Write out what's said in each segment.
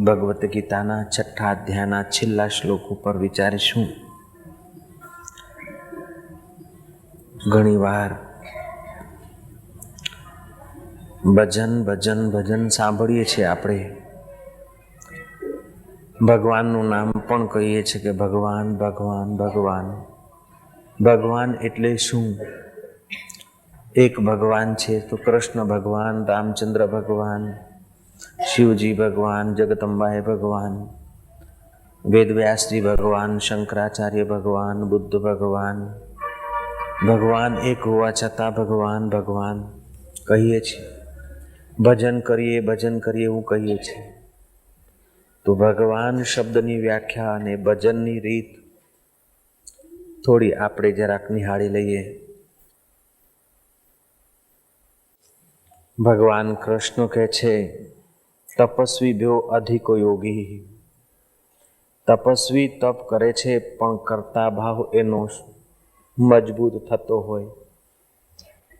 ભગવદ્ ગીતાના 6ઠ્ઠા અધ્યાયના છેલ્લા શ્લોક ઉપર વિચારીશું. ઘણીવાર ભજન ભજન ભજન સાંભળીએ છીએ આપણે. ભગવાનનું નામ પણ કહીએ છીએ કે ભગવાન ભગવાન ભગવાન. ભગવાન એટલે શું? એક ભગવાન છે તો કૃષ્ણ ભગવાન, રામચંદ્ર ભગવાન, શિવજી ભગવાન, જગદંબાએ ભગવાન, વેદવ્યાસજી ભગવાન, શંકરાચાર્ય ભગવાન, બુદ્ધ ભગવાન. ભગવાન એક હોવા છતાં ભગવાન ભગવાન કહીએ છીએ. ભજન કરીએ એવું કહીએ છીએ. તો ભગવાન શબ્દની વ્યાખ્યા અને ભજનની રીત થોડી આપણે જરાક નિહાળી લઈએ. ભગવાન કૃષ્ણ કહે છે, તપસ્વી ભ્યો અધિકો યોગી. તપસ્વી તપ કરે છે પણ કરતા ભાવ એનો મજબૂત થતો હોય.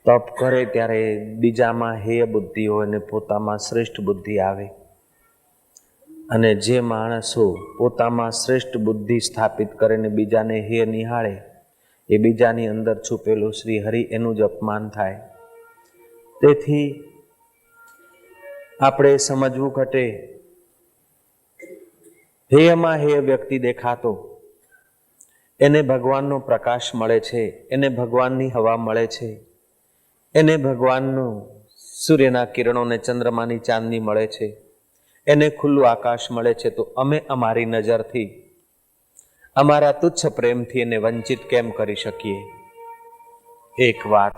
તપ કરે ત્યારે બીજામાં હેય બુદ્ધિ હોય ને પોતામાં શ્રેષ્ઠ બુદ્ધિ આવે. અને જે માણસો પોતામાં શ્રેષ્ઠ બુદ્ધિ સ્થાપિત કરે ને બીજાને હેય નિહાળે, એ બીજાની અંદર છુપેલું શ્રી હરિ એનું જ અપમાન થાય. તેથી આપણે સમજવું ઘટે. હેયમાં હેય વ્યક્તિ દેખાતો એને ભગવાનનો પ્રકાશ મળે છે, એને ભગવાનની હવા મળે છે, એને ભગવાનનું સૂર્યના કિરણો ને ચંદ્રમાની ચાંદની મળે છે, એને ખુલ્લું આકાશ મળે છે. તો અમે અમારી નજરથી, અમારા તુચ્છ પ્રેમથી એને વંચિત કેમ કરી શકીએ? એક વાત.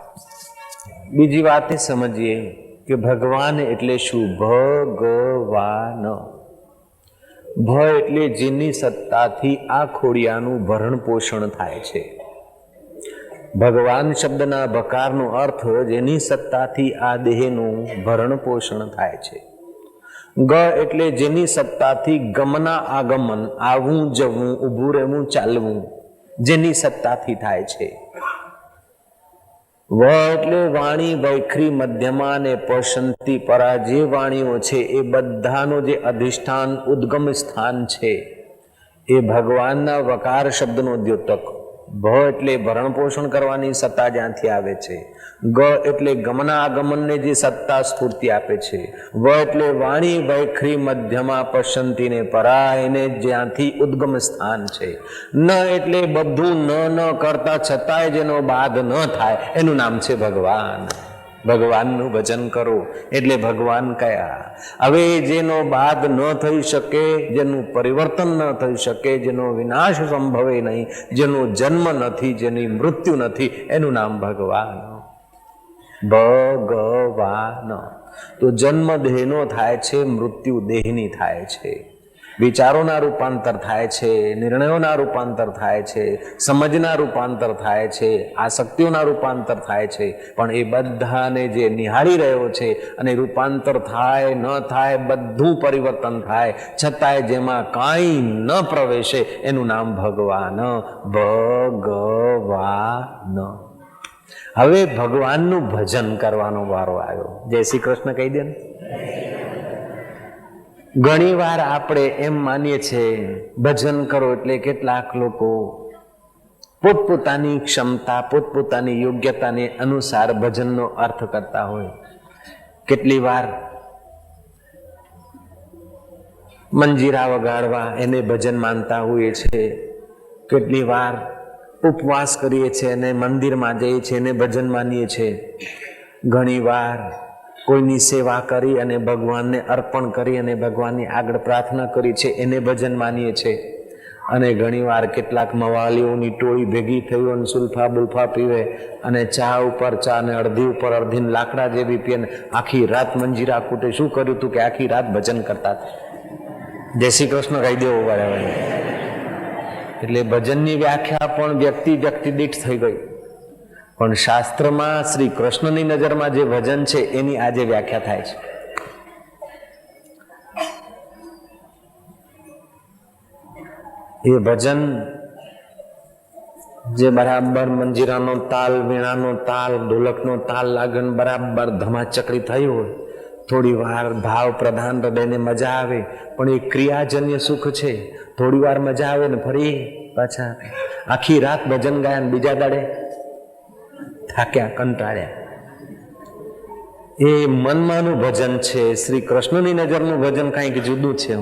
બીજી વાત એ સમજીએ કે ભગવાન એટલે શું? ભગવાન. ભ એટલે જેની સત્તાથી આ ખોડિયાનું ભરણ પોષણ થાય છે. ભગવાન શબ્દના ભકારનો અર્થ જેની સત્તાથી આ દેહનું ભરણ પોષણ થાય છે. ગ એટલે જેની સત્તાથી ગમના આગમન, આવવું જવું, ઊભું રહેવું, ચાલવું જેની સત્તાથી થાય છે. વ એટલે વાણી વૈખરી મધ્યમાં અને પશંતિ પરા જે વાણીઓ છે એ બધાનો જે અધિષ્ઠાન ઉદ્ગમ સ્થાન છે એ ભગવાનના વકાર શબ્દનો દ્યોતક. ભ એટલે ભરણ પોષણ કરવાની સત્તા જ્યાંથી આવે છે. ગ એટલે ગમના આગમનને જે સત્તા સ્ફૂર્તિ આપે છે. વ એટલે વાણી વૈખરી મધ્યમાં પશંતિને પરા એને જ્યાંથી ઉદ્ગમ સ્થાન છે. ન એટલે બધું ન કરતા છતાંય જેનો બાદ ન થાય એનું નામ છે ભગવાન. ભગવાનનું ભજન કરો એટલે ભગવાન કયા? હવે જેનો બાદ ન થઈ શકે, જેનું પરિવર્તન ન થઈ શકે, જેનો વિનાશ સંભવે નહીં, જેનો જન્મ નથી, જેની મૃત્યુ નથી, એનું નામ ભગવાન. ભગવાન. તો જન્મ દેહનો થાય છે, મૃત્યુ દેહની થાય છે. વિચારોના રૂપાંતર થાય છે, નિર્ણયોના રૂપાંતર થાય છે, સમજના રૂપાંતર થાય છે, આસક્તિઓના રૂપાંતર થાય છે. પણ એ બધાને જે નિહાળી રહ્યો છે અને રૂપાંતર થાય ન થાય બધું પરિવર્તન થાય છતાંય જેમાં કાંઈ ન પ્રવેશે એનું નામ ભગવાન. ભગવાન. હવે ભગવાનનું ભજન કરવાનો વારો આવ્યો. જય શ્રી કૃષ્ણ કહી દે ને. ઘણી વાર આપણે એમ માનીએ છીએ ભજન કરો એટલે કેટલાક લોકો પોતપોતાની ક્ષમતા, પોતપોતાની યોગ્યતાને અનુસાર ભજનનો અર્થ કરતા હોય. કેટલી વાર મંજીરા વગાડવા એને ભજન માનતા હોઈએ છીએ. કેટલી વાર ઉપવાસ કરીએ છીએ અને મંદિરમાં જઈએ છીએ એને ભજન માનીએ છીએ. ઘણી વાર કોઈની સેવા કરી અને ભગવાનને અર્પણ કરી અને ભગવાનની આગળ પ્રાર્થના કરી છે એને ભજન માનીએ છીએ. અને ઘણીવાર કેટલાક મવાલીઓની ટોળી ભેગી થઈ અને સુલ્ફા બુલ્ફા પીવે અને ચા ઉપર ચા ને અડધી ઉપર અડધી લાકડા જેવી પીએ આખી રાત મંજીરા કૂટે. શું કર્યું હતું કે આખી રાત ભજન કરતા હતા. જય શ્રી કૃષ્ણ કહી દેવું બરાબર. એટલે ભજનની વ્યાખ્યા પણ વ્યક્તિ દીઠ થઈ ગઈ. પણ શાસ્ત્રમાં શ્રી કૃષ્ણની નજરમાં જે ભજન છે એની આજે વ્યાખ્યા થાય છે. એ ભજન જે બરાબર મંજીરાનો તાલ, વીણાનો તાલ, ઢોલકનો તાલ લાગન બરાબર ધમાચકડી થઈ હોય થોડી વાર ભાવ પ્રધાન હૃદયને મજા આવે, પણ એ ક્રિયાજન્ય સુખ છે. થોડી વાર મજા આવે ને ફરી પાછા આખી રાત ભજન ગાયા, બીજા દાડે થાક્યા, કંટાળ્યા. એ મનમાંનું ભજન છે. શ્રી કૃષ્ણની નજરનું ભજન કંઈક જુદું છે.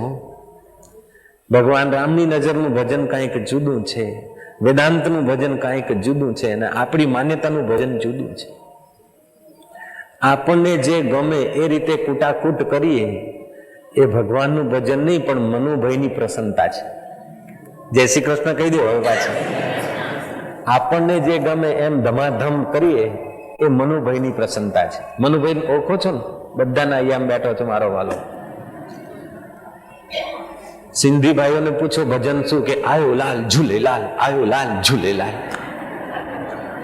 ભગવાન રામની નજરનું ભજન કંઈક જુદું છે. વેદાંતનું ભજન કંઈક જુદું છે અને આપણી માન્યતાનું ભજન જુદું છે. આપણને જે ગમે એ રીતે કૂટાકૂટ કરીએ એ ભગવાનનું ભજન નહીં, પણ મનુભાઈની પ્રસન્નતા છે. જય શ્રી કૃષ્ણ કહી દો હવે પાછું. આપણને જે ગમે એમ ધમાધમ કરીએ એ મનુભાઈની પ્રસન્નતા છે. મનુભાઈ ઓળખો છો ને? બધાના અહીંયા બેઠો છો મારો વાલો. સિંધી ભાઈઓને પૂછો ભજન શું, કે આયો લાલ ઝૂલેલાલ, આયો લાલ ઝૂલેલાલ.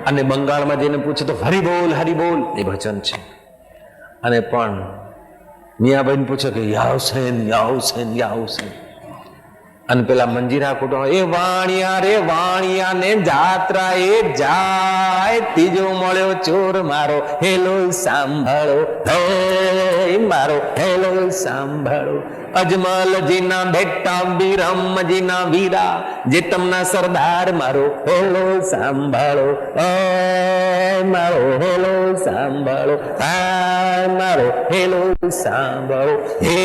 અને બંગાળમાં જઈને પૂછો તો હરી બોલ હરી બોલ, એ ભજન છે. અને પણ મિયાભાઈને પૂછો કે યા હુસૈન યા હુસૈન યા હુસૈન. અને પેલા મંજીરા કુટુંબ એ વાણિયા રે વાણિયા ને જાત્રા એ જાય, ત્રીજો મળ્યો ચોર મારો હેલો સાંભળો, હે મારો હેલો સાંભળો. અજમલજીના બેટા બીરમજીના વીરા, જેતમના સરદાર મારો હેલો સાંભળો, મારો હેલો સાંભળો, મારો હેલો સાંભળો, હે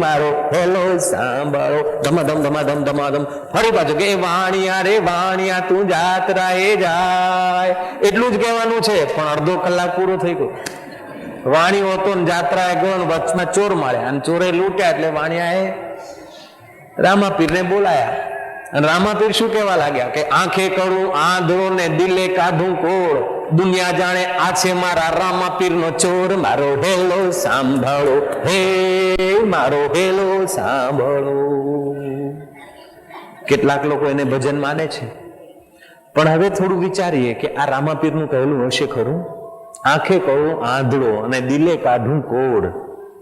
મારો હેલો સાંભળો. ધમાધમ ધમાધમ ધમાધમ ફરી પાછું કે વાણિયા રે વાણિયા તું જાત્રા એ જાય. એટલું જ કહેવાનું છે, પણ અડધો કલાક પૂરો થઈ ગયો. વાણી હોતો ને જાત્રા એ ગયો, વચમાં ચોર માળ્યા અને ચોરે લૂંટ્યા, એટલે વાણિયા એ રામાપીરને બોલાયા. અને રામાપીર શું કહેવા લાગ્યા કે આંખે કરું આંધળો ને દિલે કાઢું કોળ, દુનિયા જાણે આ છે મારા રામાપીરનો ચોર, મારો હેલો સાંભળો, હે મારો હેલો સાંભળો. કેટલાક લોકો એને ભજન માને છે, પણ હવે થોડું વિચારીએ કે આ રામાપીરનું કહેલું હશે ખરું? આંખે કહું આંધળો અને દિલે કાઢું કોળ,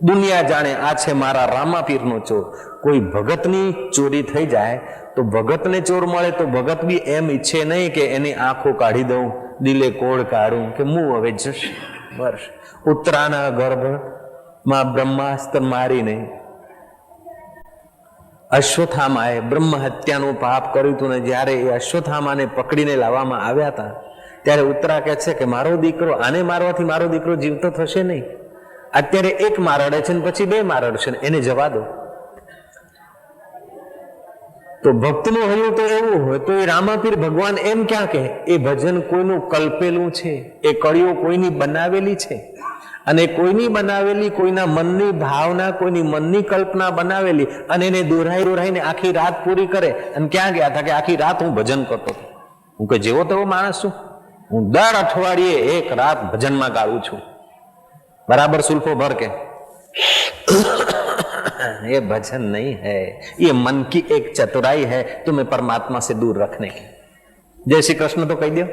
દુનિયા જાણે આ છે મારા રામાપીરનો ચોર. કોઈ ભગતની ચોરી થઈ જાય તો ભગતને ચોર મળે તો ભગત બી એમ ઈચ્છે નહીં કે એની આંખો કાઢી દઉં, દિલે કોળ કાઢું, કે હું હવે જશ વર્ષ. ઉત્તરાના ગર્ભમાં બ્રહ્માસ્ત્ર મારીને અશ્વત્થામાએ બ્રહ્મ હત્યાનું પાપ કર્યું હતું ને જ્યારે એ અશ્વત્થામાને પકડીને લાવવામાં આવ્યા હતા ત્યારે ઉત્તરા કહે છે કે મારો દીકરો, આને મારવાથી મારો દીકરો જીવતો થશે નહીં. અત્યારે એક મારડે છે ને પછી બે મારડશે, એને જવા દો. તો ભક્તનું હૈયું તો એવું હોય તો એ રામાપીર ભગવાન એમ ક્યાં કે એ ભજન કોઈનું કલ્પેલું છે, એ કળીઓ કોઈની બનાવેલી છે. અને કોઈની બનાવેલી, કોઈના મનની ભાવના, કોઈની મનની કલ્પના બનાવેલી, અને એને દોરાઈને આખી રાત પૂરી કરે. અને ક્યાં ગયા હતા કે આખી રાત હું ભજન કરતો હતો. હું કે જેવો તેવો માણસ છું, હું દર અઠવાડિયે એક રાત ભજનમાં ગાળું છું. बराबर सुल्फो भर के ये भजन नहीं है, ये मन की एक चतुराई है तुम्हें परमात्मा से दूर रखने की. जय श्री कृष्ण तो कही दो.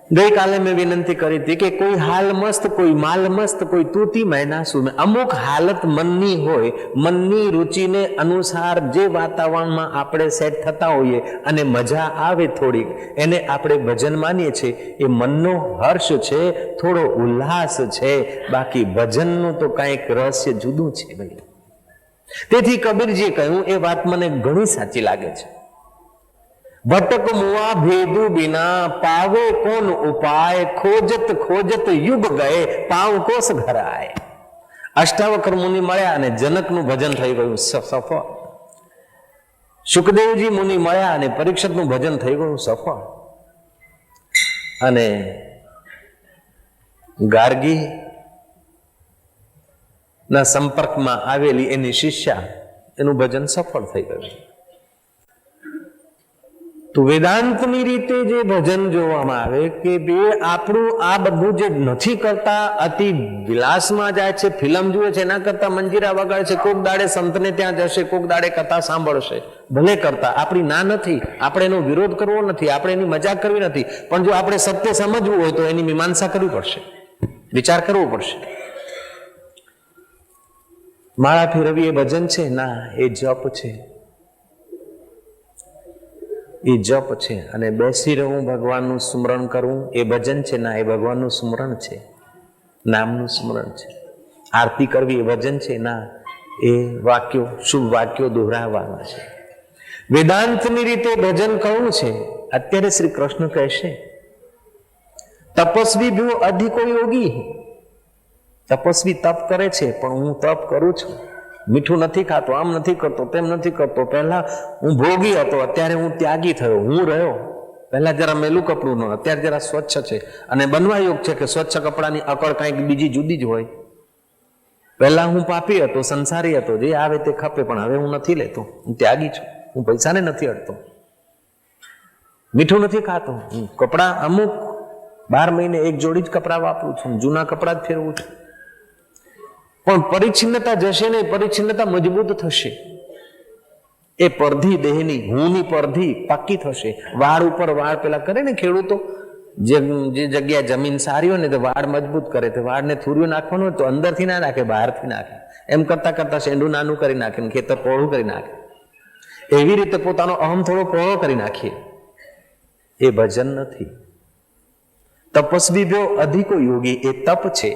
गई काले में विनंती करी थी कि कोई हाल मस्त, कोई माल मस्त, कोई तूती मैनासु में अमुक हालत मननी होय, मननी रुचि ने अनुसार जे वातावरण में आपणे सेट थता होइए अने मजा आवे थोड़ी, एने आपणे भजन मानीए छे. ए मननो हर्ष छे, थोड़ो उल्लास छे, बाकी भजनનું તો કંઈક રહસ્ય જુદું છે ભાઈ. તેથી કબીરજીએ કહ્યું એ વાત મને ઘણી સાચી લાગે છે. भटक मुआ भेदू बिना पावे कौन उपाय, खोजत खोजत युग गए पाव कोस घर आए. अष्टावक्र मुनि મળ્યા અને જનકનું ભજન થઈ ગયું સફળ. સુખદેવજી મુનિ મળ્યા અને પરીક્ષિતનું ભજન થઈ ગયું સફળ. અને ગાર્ગી ના સંપર્કમાં આવેલી એની શિષ્યા, એનું ભજન સફળ થઈ ગયું. તો વેદાંતની રીતે જે ભજન જોવામાં આવે કે બે આપણું આ બધું જે નથી કરતા, અતિ વિલાસમાં જાય છે, ફિલ્મ જુએ છે, એના કરતા મંજીરા વગાડે છે, કોક દાડે સંતને ત્યાં જશે, કોક દાડે કથા સાંભળશે, ભલે કરતા. આપણી ના નથી, આપણે એનો વિરોધ કરવો નથી, આપણે એની મજાક કરવી નથી, પણ જો આપણે સત્ય સમજવું હોય તો એની મીમાંસા કરવી પડશે, વિચાર કરવો પડશે. માળા ફેરવી એ ભજન છે? ના, એ જપ છે, એ જપ છે. અને બેસી રહું ભગવાનનું સ્મરણ કરવું એ ભજન છે? ના, એ ભગવાનનું સ્મરણ છે. નામનું સ્મરણ છે. આરતી કરવી એ ભજન છે ના, એ વાક્યો, શુભ વાક્યો દોહરાવવાના છે. વેદાંતની રીતે ભજન કહું છે. અત્યારે શ્રી કૃષ્ણ કહેશે તપસ્વી ભ્યો અધિકો યોગી. તપસ્વી તપ કરે છે, પણ હું તપ કરું છું, મીઠું નથી ખાતો, આમ નથી કરતો, તેમ નથી કરતો. પહેલા હું ભોગી હતો, અત્યારે હું ત્યાગી થયો, હું રહ્યો. પહેલા જરા મેલું કપડું ન, અત્યારે જરા સ્વચ્છ છે. અને બનવા યોગ છે કે સ્વચ્છ કપડાની અકળ કંઈક બીજી જુદી જ હોય. પહેલા હું પાપી હતો, સંસારી હતો, જે આવે તે ખપે, પણ હવે હું નથી લેતો, હું ત્યાગી છું, હું પૈસાને નથી અડતો, મીઠું નથી ખાતો, હું કપડાં અમુક 12 મહિને એક જોડી જ કપડાં વાપરું છું, જૂના કપડાં જ ફેરવું છું. પણ પરિચ્છિન્નતા જશે ને, પરિચ્છિન્નતા મજબૂત થશે. એ પરધી દેહની, હુંની પરધી પાકી થશે. વાળ ઉપર વાળ પેલા કરે ને ખેડૂતો, જે જગ્યાએ જમીન સારી હોય ને તો વાળ મજબૂત કરે, તો વાળને થૂર્યું નાખવાનું હોય તો અંદરથી ના નાખે, બહારથી નાખે. એમ કરતા કરતા શેંડું નાનું કરી નાખે, ખેતર પહોળું કરી નાખે. એવી રીતે પોતાનો અહમ થોડો પહોળો કરી નાખીએ. એ ભજન નથી. તપસ્વી ભ્યો અધિકો યોગી, એ તપ છે.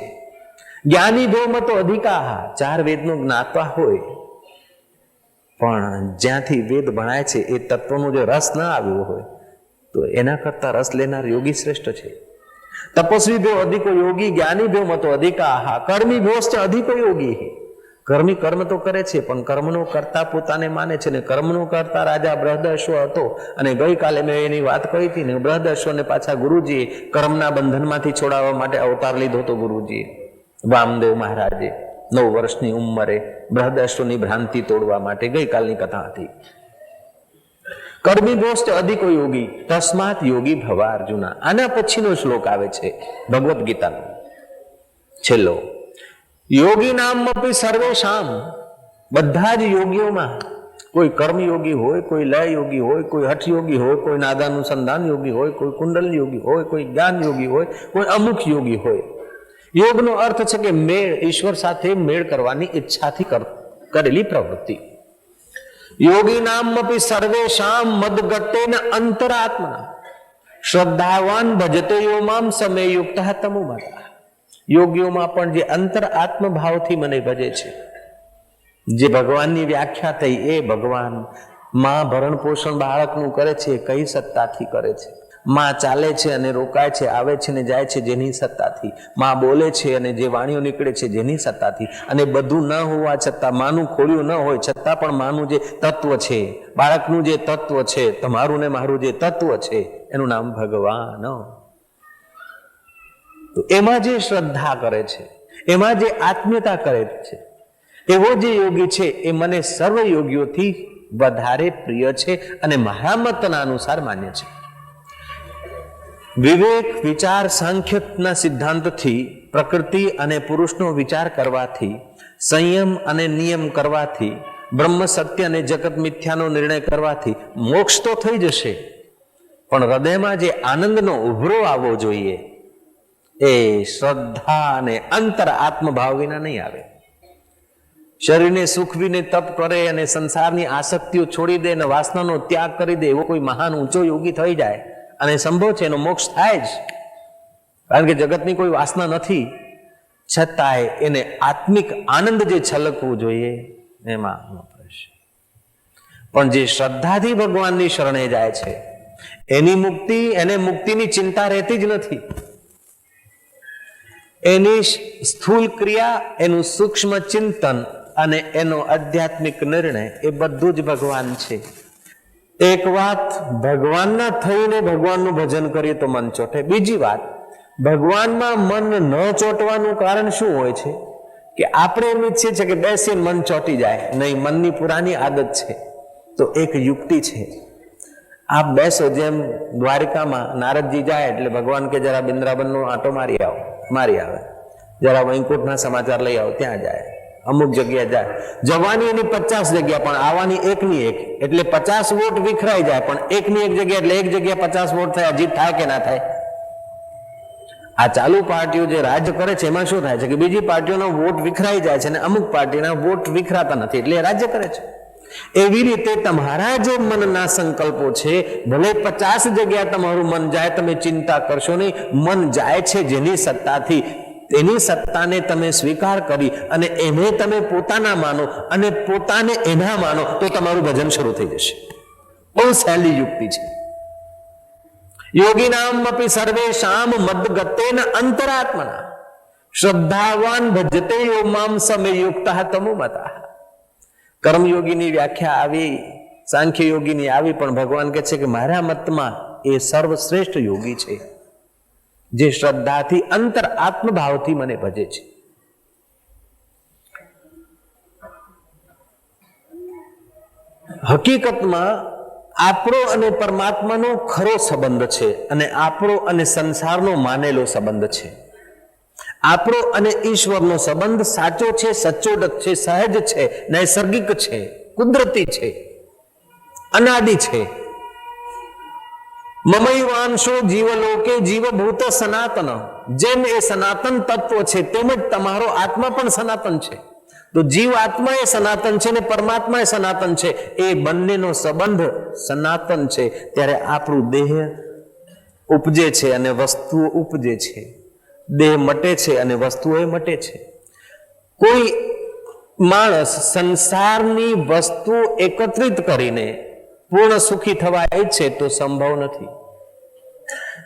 જ્ઞાની ભ્યો મતો અધિકાહા, 4 વેદનો જ્ઞાતા હોય પણ જ્યાંથી વેદ ભણાય છે એ તત્વનો જો રસ ના આવ્યો હોય તો એના કરતા રસ લેનાર યોગી શ્રેષ્ઠ છે. તપસ્વી ભ્યો અધિકો યોગી, જ્ઞાની ભ્યો મતો અધિકાહા, કર્મી ભ્યોશ્ચ અધિકો યોગી. કર્મી કર્મ તો કરે છે, પણ કર્મનો કરતા પોતાને માને છે. ને કર્મનો કરતા રાજા બૃહદઅશ્વ હતો. અને ગઈકાલે મેં એની વાત કહી હતી ને, બૃહદઅશ્વને પાછા ગુરુજીએ કર્મના બંધનમાંથી છોડાવવા માટે અવતાર લીધો હતો. ગુરુજીએ, વામદેવ મહારાજે 9 વર્ષની ઉંમરે બૃહદઅશ્વની ભ્રાંતિ તોડવા માટે. ગઈકાલની કથા હતી. કર્મી ભ્યોશ્ચ અધિકો યોગી તસ્માત યોગી ભવા અર્જુના. આના પછીનો શ્લોક આવે છે ભગવદ્ ગીતાનો છેલ્લો. યોગી નામ અપી સર્વેશામ, બધા જ યોગીઓમાં કોઈ કર્મયોગી હોય, કોઈ લય યોગી હોય, કોઈ હઠ યોગી હોય, કોઈ નાદાનુસંધાન યોગી હોય, કોઈ કુંડલ યોગી હોય, કોઈ જ્ઞાન યોગી હોય, કોઈ અમુક યોગી હોય. યોગનો અર્થ છે કે મેળ, ઈશ્વર સાથે મેળ કરવાની ઈચ્છાથી કરેલી પ્રવૃત્તિ. યોગી નામ અપી સર્વેશામ મદગતેન અંતરાત્મના શ્રદ્ધાવાન ભજતે યો મામ સમયયુક્ત તમુમતા. યોગીઓમાં પણ જે અંતર આત્મભાવથી મને ભજે છે, જે ભગવાનની વ્યાખ્યા થઈ એ ભગવાન. માં ભરણ પોષણ બાળકનું કરે છે, કઈ સત્તાથી કરે છે? માં ચાલે છે અને રોકાય છે, આવે છે ને જાય છે, જેની સત્તાથી. માં બોલે છે અને જે વાણીઓ નીકળે છે, જેની સત્તાથી. અને બધું ન હોવા છતાં, માનું ખોલ્યું ન હોય છતાં પણ માનું જે તત્વ છે, બાળકનું જે તત્વ છે, તમારું ને મારું જે તત્વ છે, એનું નામ ભગવાન. તો એમાં જે શ્રદ્ધા કરે છે, એમાં જે આત્મીયતા કરે છે, એવો જે યોગી છે એ મને સર્વ યોગીઓથી વધારે પ્રિય છે અને મારા મતના અનુસાર માન્ય છે. વિવેક, વિચાર, સાંખ્યના સિદ્ધાંતથી, પ્રકૃતિ અને પુરુષનો વિચાર કરવાથી, સંયમ અને નિયમ કરવાથી, બ્રહ્મ સત્ય અને જગત મિથ્યાનો નિર્ણય કરવાથી મોક્ષ તો થઈ જશે, પણ હૃદયમાં જે આનંદનો ઉભરો આવવો જોઈએ એ શ્રદ્ધા અને અંતર આત્મભાવ વિના નહીં આવે. શરીરને સુખવીને તપ કરે અને સંસારની આસક્તિઓ છોડી દે અને વાસનાનો ત્યાગ કરી દે, એવો કોઈ મહાન ઊંચો યોગી થઈ જાય અને સંભવ છે, એનો મોક્ષ થાય જ. કારણ કે જગતની કોઈ વાસના નથી, છતાંય એને આત્મિક આનંદ જે છલકવું જોઈએ એમાં ન પડશે. પણ જે શ્રદ્ધાથી ભગવાનની શરણે જાય છે એની મુક્તિ, એને મુક્તિની ચિંતા રહેતી જ નથી. એની સ્થૂલ ક્રિયા, એનું સૂક્ષ્મ ચિંતન અને એનો આધ્યાત્મિક નિર્ણય એ બધું જ ભગવાન છે. એક વાત, ભગવાનના થઈને ભગવાનનું ભજન કરીએ તો મન ચોટે. બીજી વાત, ભગવાનમાં મન ન ચોટવાનું કારણ શું હોય છે? કે આપણે એમ ઈચ્છીએ છીએ કે બેસીને મન ચોટી જાય. નહીં, મનની પુરાની આદત છે. તો એક યુક્તિ છે, આપ બેસો. જેમ દ્વારિકામાં નારદજી જાય એટલે ભગવાન કે જરા બિંદ્રાવનનો આંટો મારી આવે, જરા વૈકુંઠના સમાચાર લઈ આવો, ત્યાં જાય. અમુક જગ્યા જાય. જવાની એની 50 જગ્યા, પણ આવવાની એકની એક. એટલે 50 વોટ વિખરાઈ જાય, પણ એકની એક જગ્યા, એટલે એક જગ્યા 50 વોટ થાય. જીત થાય કે ના થાય? આ ચાલુ પાર્ટીઓ જે રાજ્ય કરે છે એમાં શું થાય છે કે બીજી પાર્ટીઓના વોટ વિખરાઈ જાય છે અને અમુક પાર્ટીના વોટ વિખરાતા નથી, એટલે રાજ્ય કરે છે. એવી રીતે તમારા જે મનના સંકલ્પો છે, ભલે 50 જગ્યા તમારું મન જાય, તમે ચિંતા કરશો નહીં. મન જાય છે જેની સત્તાથી, તેની સત્તાને તમે સ્વીકાર કરી અને એને તમે પોતાના માનો અને પોતાને એના માનો તો તમારું ભજન શરૂ થઈ જશે. બહુ સહેલી યુક્તિ છે. યોગીનામ અપી સર્વેષામ મદ્ગતેન અંતરાત્મના શ્રદ્ધાવાન ભજતે યો મામ સમયુક્તઃ તમુમતઃ. કર્મયોગીની વ્યાખ્યા આવી, સાંખ્ય યોગીની આવી, પણ ભગવાન કહે છે કે મારા મતમાં એ સર્વશ્રેષ્ઠ યોગી છે જે શ્રદ્ધાથી અંતર આત્મભાવથી મને ભજે છે. હકીકતમાં આપણો અને પરમાત્માનો ખરો સંબંધ છે અને આપણો અને સંસારનો માનેલો સંબંધ છે. આપણો અને ઈશ્વરનો સંબંધ સાચો છે, સચોટ છે, સહજ છે, નૈસર્ગિક છે, કુદરતી છે, અનાદિ છે. મમૈવાંશો જીવલોકે જીવભૂત સનાતન. જેમ એ સનાતન તત્વ છે તેમ જ તમારો આત્મા પણ સનાતન છે. તો જીવ આત્મા એ સનાતન છે ને પરમાત્મા એ સનાતન છે. એ બંનેનો સંબંધ સનાતન છે. ત્યારે આપણું દેહ ઉપજે છે અને વસ્તુઓ ઉપજે છે. દેહ મટે છે અને વસ્તુઓ મટે છે. કોઈ માણસ સંસારની વસ્તુ એકત્રિત કરીને પૂર્ણ સુખી થવા ઈચ્છે તો સંભવ નથી.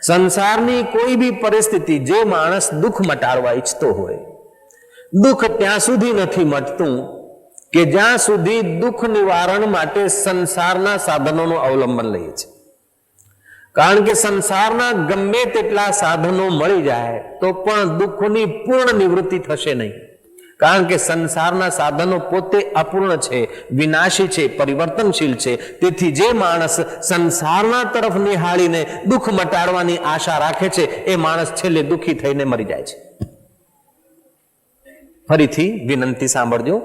સંસારની કોઈ બી પરિસ્થિતિ, જે માણસ દુઃખ મટાડવા ઈચ્છતો હોય, દુઃખ ત્યાં સુધી નથી મટતું કે જ્યાં સુધી દુઃખ નિવારણ માટે સંસારના સાધનોનું અવલંબન લઈએ છે. કારણ કે સંસારના ગમે તેટલા સાધનો મળી જાય તો પણ દુઃખની પૂર્ણ નિવૃત્તિ થશે નહીં. કારણ કે સંસારના સાધનો પોતે અપૂર્ણ છે, વિનાશી છે, પરિવર્તનશીલ છે. તેથી જે માણસ સંસારના તરફ નિહાળીને દુઃખ મટાડવાની આશા રાખે છે એ માણસ છેલ્લે દુઃખી થઈને મરી જાય છે. ફરીથી વિનંતી સાંભળજો.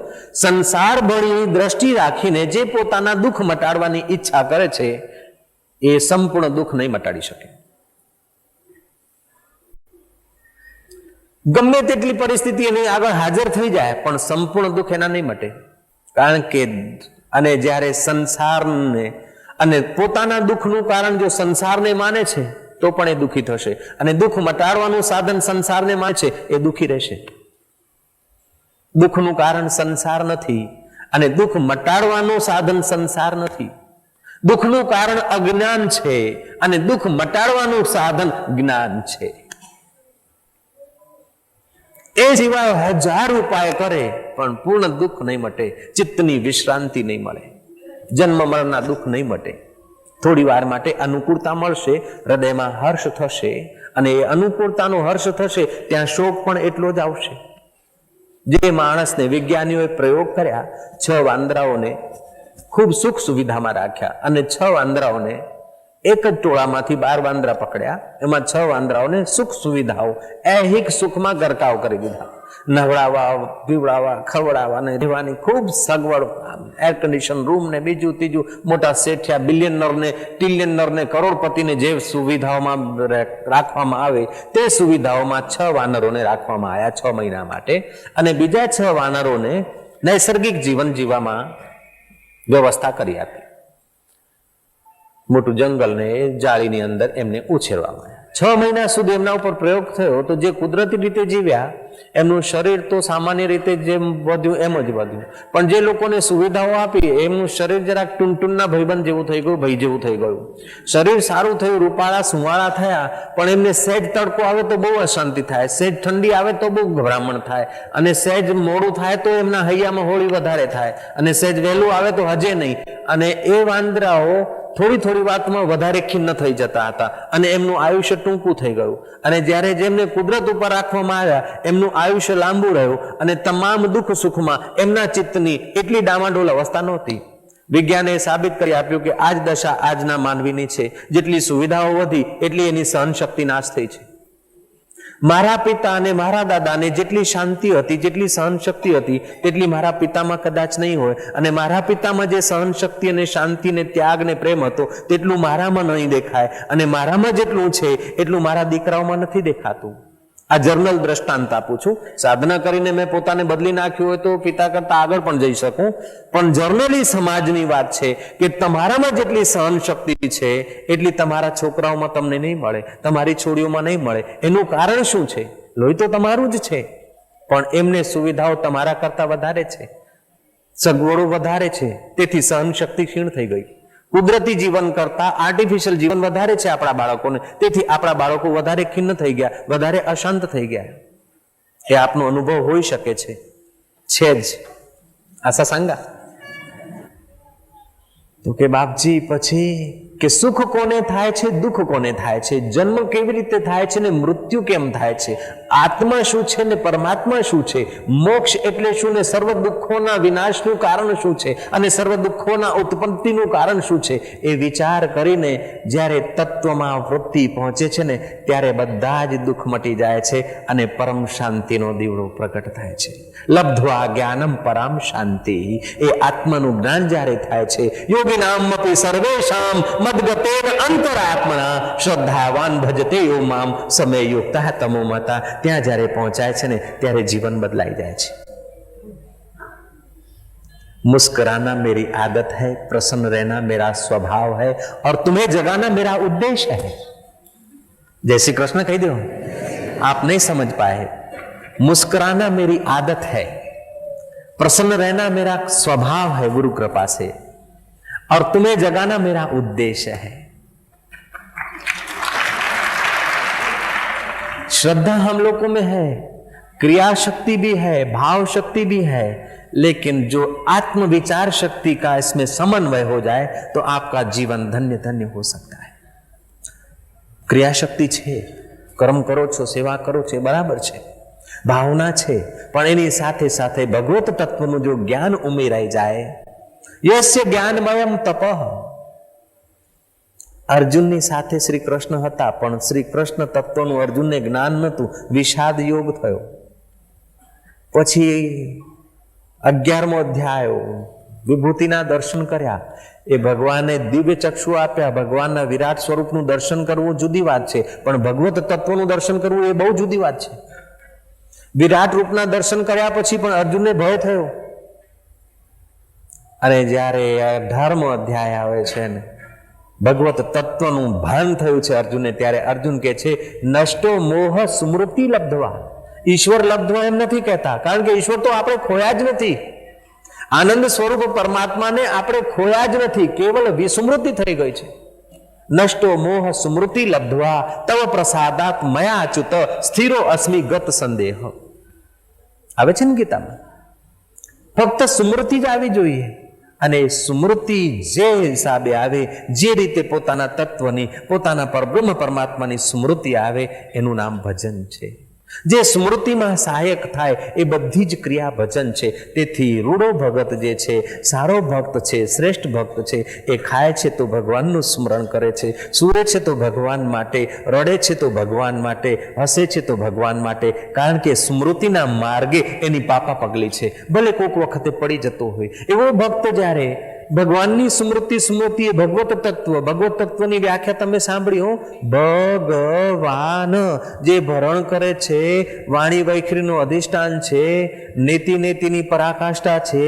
સંસાર ભણી દ્રષ્ટિ રાખીને જે પોતાના દુઃખ મટાડવાની ઈચ્છા કરે છે એ સંપૂર્ણ દુઃખ નહીં મટાડી શકે. ગમે તેટલી પરિસ્થિતિ એની આગળ હાજર થઈ જાય પણ સંપૂર્ણ દુઃખ એના નહીં મટે. કારણ કે અને જ્યારે સંસારને અને પોતાના દુઃખનું કારણ જો સંસારને માને છે તો પણ એ દુઃખી થશે, અને દુઃખ મટાડવાનું સાધન સંસારને માને છે એ દુઃખી રહેશે. દુઃખનું કારણ સંસાર નથી અને દુઃખ મટાડવાનું સાધન સંસાર નથી. દુઃખનું કારણ અજ્ઞાન છે અને દુઃખ મટાડવાનું સાધન જ્ઞાન છે. એ સિવાય 1000 ઉપાય કરે પણ પૂર્ણ દુઃખ નહીં મટે, ચિત્તની વિશ્રાંતિ નહીં મળે, જન્મ મરણના દુઃખ નહીં મટે. થોડી વાર માટે અનુકૂળતા મળશે, હૃદયમાં હર્ષ થશે, અને એ અનુકૂળતાનો હર્ષ થશે ત્યાં શોક પણ એટલો જ આવશે. જે માણસને વિજ્ઞાનીઓએ પ્રયોગ કર્યા, 6 વાંદરાઓને ખૂબ સુખ સુવિધામાં રાખ્યા અને 6 વાંદરાઓને એક જ ટોળામાંથી 12 વાંદરા પકડ્યા. એમાં 6 વાંદરાઓને સુખ સુવિધાઓ ऐहिक સુખમાં ગરકાવ કરી દીધા. નવડાવવા, પીવડાવવા, ખવડાવવા અને રહેવાની ખૂબ સગવડ, એર કન્ડિશન રૂમ ને બીજું ત્રીજું, મોટા શેઠિયા, બિલિયનર ને ટિલિયનર ને કરોડપતિને જે સુવિધાઓમાં રાખવામાં આવે તે સુવિધાઓમાં 6 વાનરોને રાખવામાં આવ્યા 6 મહિના માટે, અને બીજા 6 વાનરોને નૈસર્ગિક જીવન જીવવામાં વ્યવસ્થા કરી આપી. મોટું જંગલ ને જાળીની અંદર એમને ઉછેરવામાં આવ્યા. 6 મહિના સુધી એમના ઉપર પ્રયોગ થયો તો જે કુદરતી રીતે જીવ્યા એમનું શરીર તો સામાન્ય રીતે જેમ વધ્યું એમ જ વધ્યું, પણ જે લોકોને સુવિધાઓ આપી એમનું શરીર જરાક ટૂનટૂનના ભાઈબંધ જેવું થઈ ગયું, ભાઈ જેવું થઈ ગયું. શરીર સારું થયું, રૂપાળા સુવાળા થયા, પણ એમને સહેજ તડકો આવે તો બહુ અશાંતિ થાય, સહેજ ઠંડી આવે તો બહુ ગભરામણ થાય, અને સહેજ મોડું થાય તો એમના હૈયામાં હોળી વધારે થાય, અને સહેજ વહેલું આવે તો હજે નહીં. અને એ વાંદરાઓ થોડી વાતમાં વધારે ખિન્ન થઈ જતા હતા અને એમનું આયુષ્ય ટૂંકું થઈ ગયું. અને જ્યારે જેમને કુદરત ઉપર રાખવામાં આવ્યા એમનું આયુષ્ય લાંબુ રહ્યું અને તમામ દુઃખ સુખમાં એમના ચિત્તની એટલી ડામાડોળ અવસ્થા નહોતી. વિજ્ઞાને સાબિત કરી આપ્યું કે આ જ દશા આજના માનવીની છે. જેટલી સુવિધાઓ વધી એટલી એની સહનશક્તિ નાશ થઈ છે. મારા પિતા અને મારા દાદાને જેટલી શાંતિ હતી, જેટલી સહનશક્તિ હતી તેટલી મારા પિતામાં કદાચ નહીં હોય, અને મારા પિતામાં જે સહનશક્તિ અને શાંતિ ને ત્યાગ ને પ્રેમ હતો તેટલું મારામાં નહીં દેખાય, અને મારામાં જેટલું છે એટલું મારા દીકરાઓમાં નથી દેખાતું. આ જર્નલ દ્રષ્ટાંત આપું છું. સાધના કરીને મેં પોતાને બદલી નાખ્યું હોય તો પિતા કરતા આગળ પણ જઈ શકું, પણ જર્નલી સમાજની વાત છે કે તમારામાં જેટલી સહન શક્તિ છે એટલી તમારા છોકરાઓમાં તમને નહીં મળે, તમારી છોડીઓમાં નહીં મળે. એનું કારણ શું છે? લોહી તો તમારું જ છે, પણ એમને સુવિધાઓ તમારા કરતા વધારે છે, સગવડો વધારે છે, તેથી સહન શક્તિ ક્ષીણ થઈ ગઈ. કુદરતી જીવન કરતા આર્ટિફિશિયલ જીવન વધારે છે આપણા બાળકોને, તેથી આપણા બાળકો વધારે ખિન્ન થઈ ગયા, વધારે અશાંત થઈ ગયા. એ આપનો અનુભવ હોઈ શકે છે જ. આશા સાંગા તો કે બાપજી પછી કે સુખ કોને થાય છે, દુઃખ કોને થાય છે, જન્મ કેવી રીતે થાય છે ને મૃત્યુ કેમ થાય છે, આત્મા શું છે ને પરમાત્મા શું છે, મોક્ષ એટલે શું ને સર્વ દુઃખોના વિનાશનું કારણ શું છે અને સર્વ દુઃખોના ઉત્પત્તિનું કારણ શું છે, એ વિચાર કરીને જ્યારે તત્વમાં વૃત્તિ પહોંચે છે ને ત્યારે બધા જ દુઃખ મટી જાય છે અને પરમ શાંતિનો દીવડો પ્રગટ થાય છે. લબ્ધ્વા જ્ઞાનમ પરામ શાંતિ, એ આત્માનું જ્ઞાન જ્યારે થાય છે, યોગિનામ અપી સર્વેષામ મદગતેન અંતરાત્મના શ્રદ્ધાવાન ભજતે યો મામ સમય યુક્તા તમો મતા, ત્યાં જ્યારે પહોંચાય છે ને ત્યારે જીવન બદલાઈ જાય છે. मुस्कुराना मेरी आदत है, प्रसन्न रहना मेरा स्वभाव है और तुम्हें जगाना मेरा उद्देश्य है. जय श्री कृष्ण कह दो, आप नहीं समझ पाए. मुस्कुराना मेरी आदत है, प्रसन्न रहना मेरा स्वभाव है गुरु कृपा से, और तुम्हें जगाना मेरा उद्देश्य है. श्रद्धा हम लोगों में है, क्रिया शक्ति भी है, भाव शक्ति भी है, लेकिन जो आत्म विचार शक्ति का इसमें समन्वय हो जाए तो आपका जीवन धन्य धन्य हो सकता है. क्रिया शक्ति છે, કર્મ કરો છો, સેવા કરો છો, બરાબર છે, ભાવના છે, પણ એની સાથે સાથે ભગવત તત્વનું જો જ્ઞાન ઉમેરાઈ જાય, યસ્ય જ્ઞાનમયમ તપઃ. અર્જુનની સાથે શ્રી કૃષ્ણ હતા, પણ શ્રી કૃષ્ણ તત્વનું અર્જુનને જ્ઞાન નહોતું, વિષાદ યોગ થયો. પછી 11મો અધ્યાય વિભૂતિના દર્શન કર્યા, એ ભગવાને દિવ્ય ચક્ષુ આપ્યા. ભગવાનના વિરાટ સ્વરૂપનું દર્શન કરવું જુદી વાત છે, પણ ભગવત તત્વનું દર્શન કરવું એ બહુ જુદી વાત છે. વિરાટ રૂપના દર્શન કર્યા પછી પણ અર્જુનને ભય થયો. અને જ્યારે 18મો અધ્યાય આવે છે ને ભગવત તત્વનું ભાન થયું છે અર્જુનને, ત્યારે અર્જુન કહે છે નષ્ટો મોહ સ્મૃતિ લબ્ધવા. ઈશ્વર લબ્ધવા એમ નથી કહેતા, કારણ કે ઈશ્વર તો આપણે ખોયા જ નથી. આનંદ સ્વરૂપ પરમાત્માને આપણે ખોયા જ નથી, કેવલ વિસ્મૃતિ થઈ ગઈ છે. નષ્ટો મોહ સ્મૃતિ લબ્ધવા તવ પ્રસાદાત મયા અચ્યુત સ્થિરો અસ્મિ ગત સંદેહ. આવે છે ને ગીતામાં, ફક્ત સ્મૃતિ જ આવી જોઈએ, અને સ્મૃતિ જે હિસાબે આવે, જે રીતે પોતાના તત્વની, પોતાના પરબ્રહ્મ પરમાત્માની સ્મૃતિ આવે, એનું નામ ભજન છે. જે સ્મૃતિમાં સહાયક થાય એ બધી જ ક્રિયા ભજન છે. તેથી રૂડો ભગત જે છે, સારો ભક્ત છે, શ્રેષ્ઠ ભક્ત છે, એ ખાય છે તો ભગવાનનું સ્મરણ કરે છે, સૂરે છે તો ભગવાન માટે, રડે છે તો ભગવાન માટે, હસે છે તો ભગવાન માટે, કારણ કે સ્મૃતિના માર્ગે એની પાપા પગલી છે, ભલે કોઈક વખતે પડી જતો હોય. એવો ભક્ત જ્યારે ભગવાનની સ્મૃતિ એ ભગવત તત્વ, ભગવત તત્વની વ્યાખ્યા તમે સાંભળી હો, ભગવાન જે ભરણ કરે છે, વાણી વૈખરીનું અધિષ્ઠાન છે, નીતિ નેતિની પરાકાષ્ઠા છે,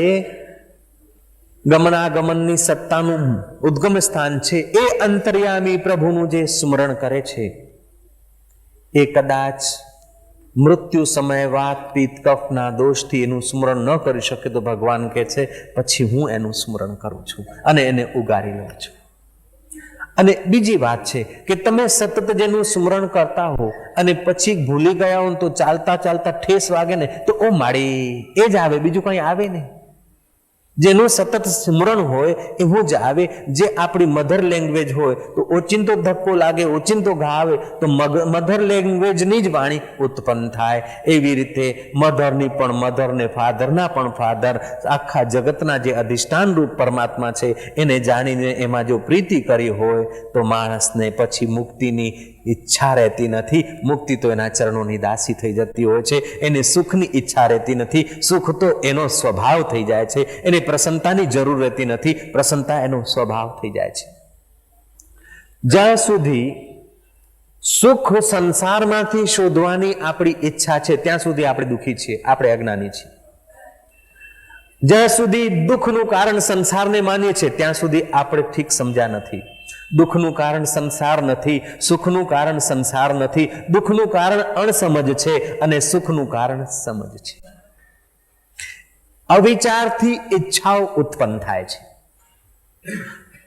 ગમનાગમનની સત્તાનું ઉદ્ગમ સ્થાન છે, એ અંતર્યામી પ્રભુનું જે સ્મરણ કરે છે, એ કદાચ મૃત્યુ સમય વાત પિત્ત કફના દોષથી એનું સ્મરણ ન કરી શકે તો ભગવાન કહે છે પછી હું એનું સ્મરણ કરું છું અને એને ઉગારી લઉં છું. અને બીજી વાત છે કે તમે સતત જેનું સ્મરણ કરતા હો અને પછી ભૂલી ગયા હો તો ચાલતા ચાલતા ઠેસ વાગે ને તો ઓ માડી એ જ આવે, બીજું કંઈ આવે નહીં. જેનું સતત સ્મરણ હોય એવું જ આવે. જે આપણી મધર લેંગ્વેજ હોય તો ઓચિંતો ધક્કો લાગે, ઓચિંતો ઘા આવે તો મધર લેંગ્વેજની જ વાણી ઉત્પન્ન થાય. એવી રીતે મધરની પણ મધર ને ફાધરના પણ ફાધર, આખા જગતના જે અધિષ્ઠાન રૂપ પરમાત્મા છે એને જાણીને એમાં જો પ્રીતિ કરી હોય તો માણસને પછી મુક્તિની ઈચ્છા રહેતી નથી. મુક્તિ તો એના ચરણોની દાસી થઈ જતી હોય છે. એને સુખની ઈચ્છા રહેતી નથી, સુખ તો એનો સ્વભાવ થઈ જાય છે. એને પ્રસન્નતાની જરૂર રહેતી નથી, પ્રસન્નતા એનો સ્વભાવ થઈ જાય છે. જ્યાં સુધી સુખ સંસારમાંથી શોધવાની આપણી ઈચ્છા છે ત્યાં સુધી આપણે દુઃખી છીએ, આપણે અજ્ઞાની છીએ. જ્યાં સુધી દુઃખનું કારણ સંસારને માનીએ છીએ ત્યાં સુધી આપણે ઠીક સમજ્યા નથી. દુઃખનું કારણ સંસાર નથી, સુખનું કારણ સંસાર નથી. દુઃખનું કારણ અણસમજ છે અને સુખનું કારણ સમજ છે. અવિચારથી ઈચ્છાઓ ઉત્પન્ન થાય છે.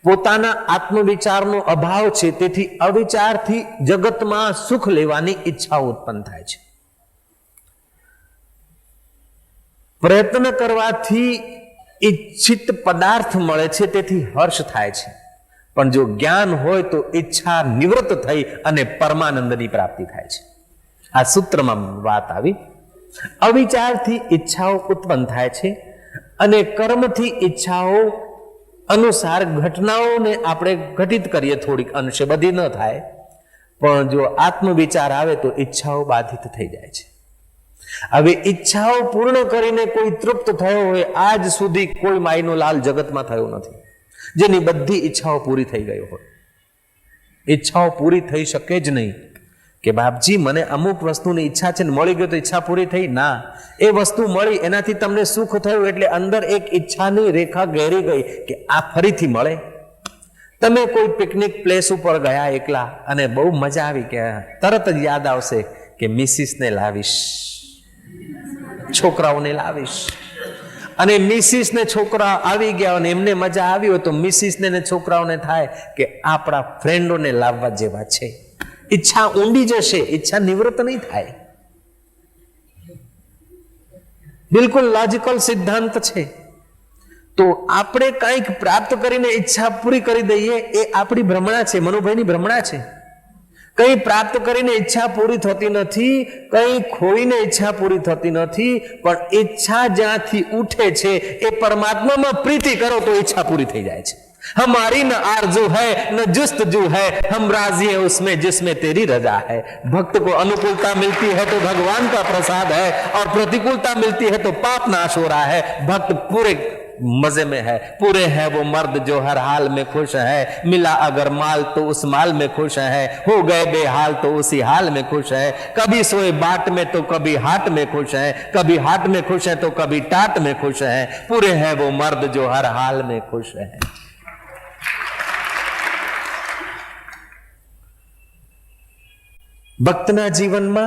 પોતાના આત્મવિચારનો અભાવ છે, તેથી અવિચારથી જગતમાં સુખ લેવાની ઈચ્છાઓ ઉત્પન્ન થાય છે. પ્રયત્ન કરવાથી ઈચ્છિત પદાર્થ મળે છે, તેથી હર્ષ થાય છે. પણ જો જ્ઞાન હોય તો ઈચ્છા નિવૃત્ત થઈ અને પરમાનંદની પ્રાપ્તિ થાય છે. આ સૂત્રમાં વાત આવી. અવિચારથી ઈચ્છાઓ ઉત્પન્ન થાય છે અને કર્મથી ઈચ્છાઓ અનુસાર ઘટનાઓને આપણે ઘટિત કરીએ, થોડીક અંશે, બધી ન થાય. પણ જો આત્મવિચાર આવે તો ઈચ્છાઓ બાધિત થઈ જાય છે. હવે ઈચ્છાઓ પૂર્ણ કરીને કોઈ તૃપ્ત થયો હોય, આજ સુધી કોઈ માયનો લાલ જગતમાં થયો નથી જેની બધી ઈચ્છાઓ પૂરી થઈ ગઈ હોય. ઈચ્છાઓ પૂરી થઈ શકે જ નહીં કે બાપજી મને અમુક વસ્તુની ઈચ્છા છે ને મળી ગયો તો ઈચ્છા પૂરી થઈ. ના, એ વસ્તુ મળી એનાથી તમને સુખ થયું એટલે અંદર એક ઈચ્છાની રેખા ઘેરી ગઈ કે આ ફરીથી મળે. તમે કોઈ પિકનિક પ્લેસ ઉપર ગયા એકલા અને બહુ મજા આવી કે તરત જ યાદ આવશે કે મિસિસને લાવીશ, છોકરાઓને લાવીશ. અને મિસિસને છોકરા આવી ગયા અને એમને મજા આવી હોય તો મિસિસને ને છોકરાઓને થાય કે આપણા ફ્રેન્ડોને લાવવા જેવા છે. ઈચ્છા ઊંડી જશે, ઈચ્છા નિવૃત્ત નહીં થાય. બિલકુલ લોજિકલ સિદ્ધાંત છે. તો આપણે કંઈક પ્રાપ્ત કરીને ઈચ્છા પૂરી કરી દઈએ એ આપણી ભ્રમણા છે, મનુભાઈની ભ્રમણા છે. કંઈ પ્રાપ્ત કરીને ઈચ્છા પૂરી થતી નથી, કંઈ ખોઈને ઈચ્છા પૂરી થતી નથી. પણ ઈચ્છા જ્યાંથી ઉઠે છે એ પરમાત્મામાં પ્રીતિ કરો તો ઈચ્છા પૂરી થઈ જાય છે. हमारी न आरजू है न जुस्तजू है, हम राजी है उसमें जिसमें तेरी रजा है. भक्त को अनुकूलता मिलती है तो भगवान का प्रसाद है और प्रतिकूलता मिलती है तो पाप नाश हो रहा है. भक्त पूरे मजे में है, पूरे हैं वो मर्द जो हर हाल में खुश है. मिला अगर माल तो उस माल में खुश है, हो गए बेहाल तो उसी हाल में खुश है. कभी सोए बाट में तो कभी हाट में खुश है, कभी हाट में खुश है तो कभी टाट में खुश है. पूरे हैं वो मर्द जो हर हाल में खुश है. ભક્તના જીવનમાં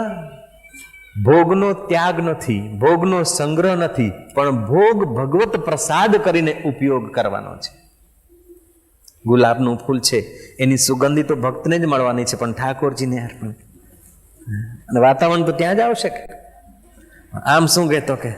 ભોગનો ત્યાગ નથી, ભોગનો સંગ્રહ નથી, પણ ભોગ ભગવત પ્રસાદ કરીને ઉપયોગ કરવાનો છે. ગુલાબનું ફૂલ છે એની સુગંધી તો ભક્તને જ મળવાની છે, પણ ઠાકોરજીને અર્પણ. અને વાતાવરણ તો ત્યાં જ આવશે કે આમ શું કહેતો કે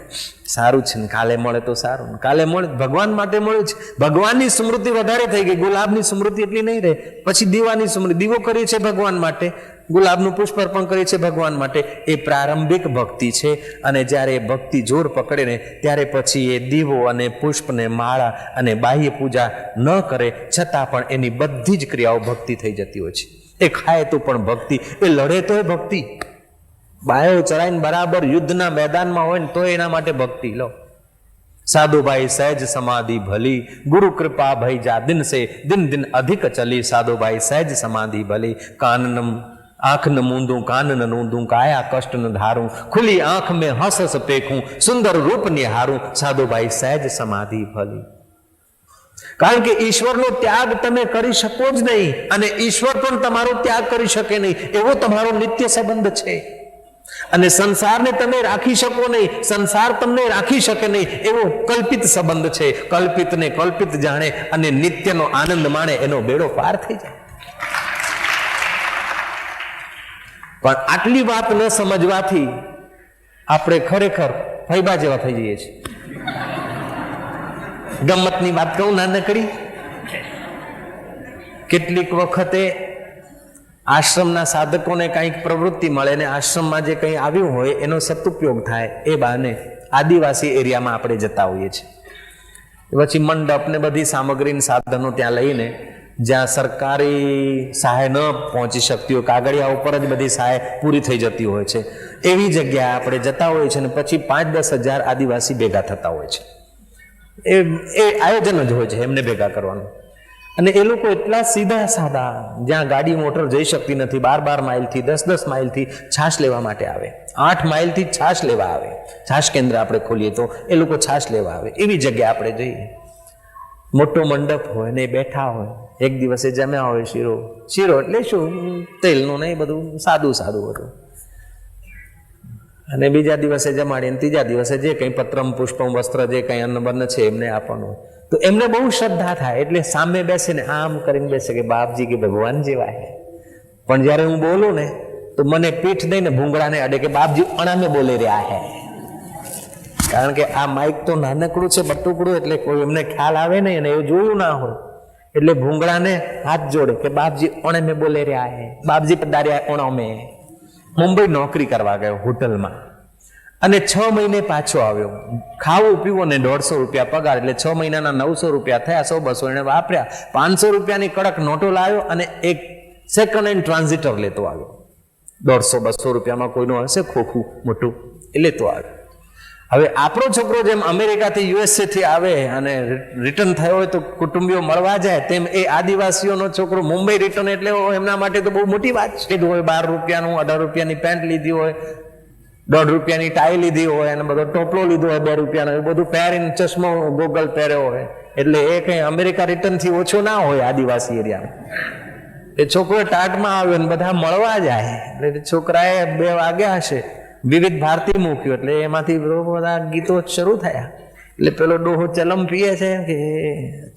સારું છે ને કાલે મળે તો સારું, કાલે મળે ભગવાન માટે મળ્યું છે. ભગવાનની સ્મૃતિ વધારે થઈ ગઈ, ગુલાબની સ્મૃતિ એટલી નહીં રહે. પછી દીવાની સ્મૃતિ, દીવો કરીએ છે ભગવાન માટે, ગુલાબનું પુષ્પ અર્પણ કરીએ છીએ ભગવાન માટે. એ પ્રારંભિક ભક્તિ છે. અને જ્યારે એ ભક્તિ જોર પકડે ને ત્યારે પછી એ દીવો અને પુષ્પને માળા અને બાહ્ય પૂજા ન કરે છતાં પણ એની બધી જ ક્રિયાઓ ભક્તિ થઈ જતી હોય છે. એ ખાય તો પણ ભક્તિ, એ લડે તોય ભક્તિ, બાયો ચરાઈને બરાબર યુદ્ધના મેદાનમાં હોય ને તો એના માટે ભક્તિ. લો સાધુભાઈ સહેજ સમાધિ ભલી, ગુરુ कृपा भई जा दिन से दिन दिन अधिक चली. साधुभाई સહેજ સમાધિ ભલી, કાનનમ आंख न मूंदूं कान न नूंदूं, काया कष्ट न धारूं, खुली आंख में हंस हंस पेखूं, सुंदर रूप निहारूं. साधुभाई સહેજ સમાધિ ભલી. કારણ કે ઈશ્વરનો ત્યાગ તમે કરી શકો જ નહીં અને ઈશ્વર પણ તમારો ત્યાગ કરી શકે નહીં, એવો તમારો નિત્ય સંબંધ છે. અને સંસારને તમે રાખી શકો નહીં, સંસાર તમને રાખી શકે નહીં, એવો કલ્પિત સંબંધ છે. કલ્પિતને કલ્પિત જાણે અને નિત્યનો આનંદ માણે, એનો બેડો પાર થઈ જાય. પણ આટલી વાત ન સમજવાથી આપણે ખરેખર ફૈબા જેવા થઈ જઈએ છીએ. ગમ્મતની વાત કહું નાનકડી, કેટલીક વખતે આશ્રમના સાધકોને કંઈક પ્રવૃત્તિ મળે ને આશ્રમમાં જે કંઈ આવ્યું હોય એનો સદુપયોગ થાય એ બહાને આદિવાસી એરિયામાં આપણે જતા હોઈએ છીએ. પછી મંડપ ને બધી સામગ્રી સાધનો ત્યાં લઈને, જ્યાં સરકારી સહાય ન પહોંચી શકતી હોય, કાગળિયા ઉપર જ બધી સહાય પૂરી થઈ જતી હોય છે, એવી જગ્યાએ આપણે જતા હોઈએ છીએ. અને પછી 5-10 હજાર આદિવાસી ભેગા થતા હોય છે. એ આયોજન જ હોય છે એમને ભેગા કરવાનું. અને એ લોકો એટલા સીધા સાદા, જ્યાં ગાડી મોટર જઈ શકતી નથી, 12 માઇલથી 10 માઇલથી છાશ લેવા માટે આવે, 8 માઇલથી છાશ લેવા આવે. છાશ કેન્દ્ર આપણે ખોલીએ તો એ લોકો છાશ લેવા આવે. એવી જગ્યાએ આપણે જઈએ, મોટો મંડપ હોય ને બેઠા હોય, એક દિવસે જમ્યા હોય શીરો. શીરો એટલે શું? તેલનું નહીં, બધું સાદું સાદું હતું. અને બીજા દિવસે જમાડી, ત્રીજા દિવસે જે કંઈ પત્રમ પુષ્પમ વસ્ત્ર જે કંઈ અન્ન બન્ન છે એમને આપવાનું. તો એમને બહુ શ્રદ્ધા થાય એટલે સામે બેસીને આમ કરીને બેસે કે બાપજી કે ભગવાન જેવા હે. પણ જ્યારે હું બોલું ને તો મને પીઠ દઈને ભૂંગળાને અડે કે બાપજી અણામે બોલી રહ્યા હે. કારણ કે આ માઇક તો નાનકડું છે, બટુકડું, એટલે કોઈ એમને ખ્યાલ આવે નહીં અને એવું જોયું ના હોય એટલે ભૂંગળાને હાથ જોડે કે બાપજી અણામે બોલે રહ્યા હે, બાપજી પધાર્યા અણામે. મુંબઈ નોકરી કરવા ગયો હોટલમાં અને 6 મહિને પાછો આવ્યો. ખાવું પીવું ને 150 રૂપિયા પગાર, એટલે 6 મહિનાના 900 રૂપિયા થયા. 100-200 એને વાપર્યા. 500 રૂપિયાની કડક નોટો લાવ્યો અને એક સેકન્ડ હેન્ડ ટ્રાન્ઝિટર લેતો આવ્યો. 150-200 રૂપિયામાં કોઈનું હશે ખોખું મોટું, એ લેતો આવ્યો. હવે આપણો છોકરો જેમ અમેરિકાથી USA થી આવે અને રિટર્ન થયો હોય તો કુટુંબીઓ મળવા જાય, તેમ એ આદિવાસીઓનો છોકરો મુંબઈ રિટર્ન એટલે એમના માટે તો બહુ મોટી વાત છે. 12 રૂપિયાનું 18 રૂપિયાની પેન્ટ લીધી હોય, 1.5 રૂપિયાની ટાઈ લીધી હોય અને બધો ટોપલો લીધો હોય 2 રૂપિયાનો, એ બધું પહેરીને ચશ્મો ગોગલ પહેર્યો હોય એટલે એ કંઈ અમેરિકા રિટર્ન થી ઓછો ના હોય આદિવાસી એરિયામાં. એ છોકરો ટાટમાં આવ્યો ને બધા મળવા જાય એટલે છોકરાએ 2 વાગ્યા હશે, વિવિધ ભારતી મૂક્યું એટલે એમાંથી બધા ગીતો શરૂ થયા. એટલે પેલો ડોહો ચલમ પીએ છે કે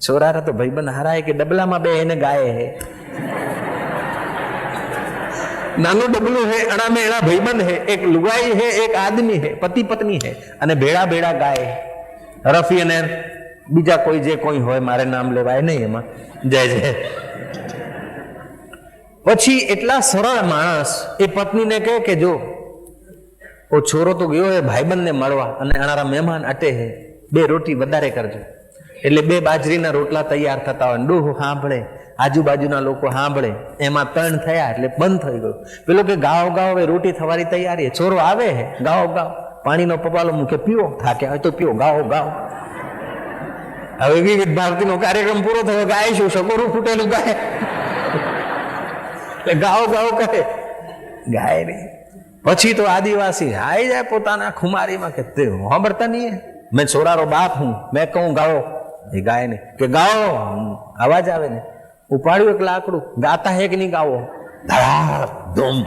છોરા તો ભાઈબંધ હારાય કે ડબલામાં બે એને ગાય હે. નાનું ડબલું હે, અણા में એના ભાઈબંધ હે, એક લુગાઈ હે, એક આદમી હે, પતિ પત્ની હે અને ભેળા ભેળા ગાય. રફી અને બીજા કોઈ જે કોઈ હોય, મારે નામ લેવાય નહીં એમાં, જય જય. પછી એટલા સરળ માણસ એ પત્નીને કહે કે જો ઓ છોરો તો ગયો હે ભાઈબંધને મળવા અને આનારા મહેમાન અટે હે, 2 રોટી વધારે કરજો. એટલે 2 બાજરીના રોટલા તૈયાર થતા હોય, ડોહો સાંભળે, આજુબાજુના લોકો સાંભળે, એમાં 3 થયા એટલે બંધ થઈ ગયું. પેલો કે ગાવ ગાવ હવે રોટી થવાની તૈયારી. છોરો આવે હે, ગાવ ગાવ, પાણીનો પપાલો મૂકે, પીવો, થાકે હોય તો પીવો, ગાવ ગાવ. હવે વિવિધ ભારતીનો કાર્યક્રમ પૂરો થયો, ગાય સકોરું ફૂટેલું ગાય એટલે ગાવ ગાવ કરે, ગાય નહીં. પછી તો આદિવાસી આવી જાય પોતાના ખુમારીમાં કે તે સાંભળતા નહીં, મેં છોરારો બાપ હું, મેં કહું ગાઓ, એ ગાય ને કે ગાઓ, અવાજ આવે ને, ઉપાડ્યું એક લાકડું, ગાતા હે કે નહીં ગાવો, ધડાક ધૂમ.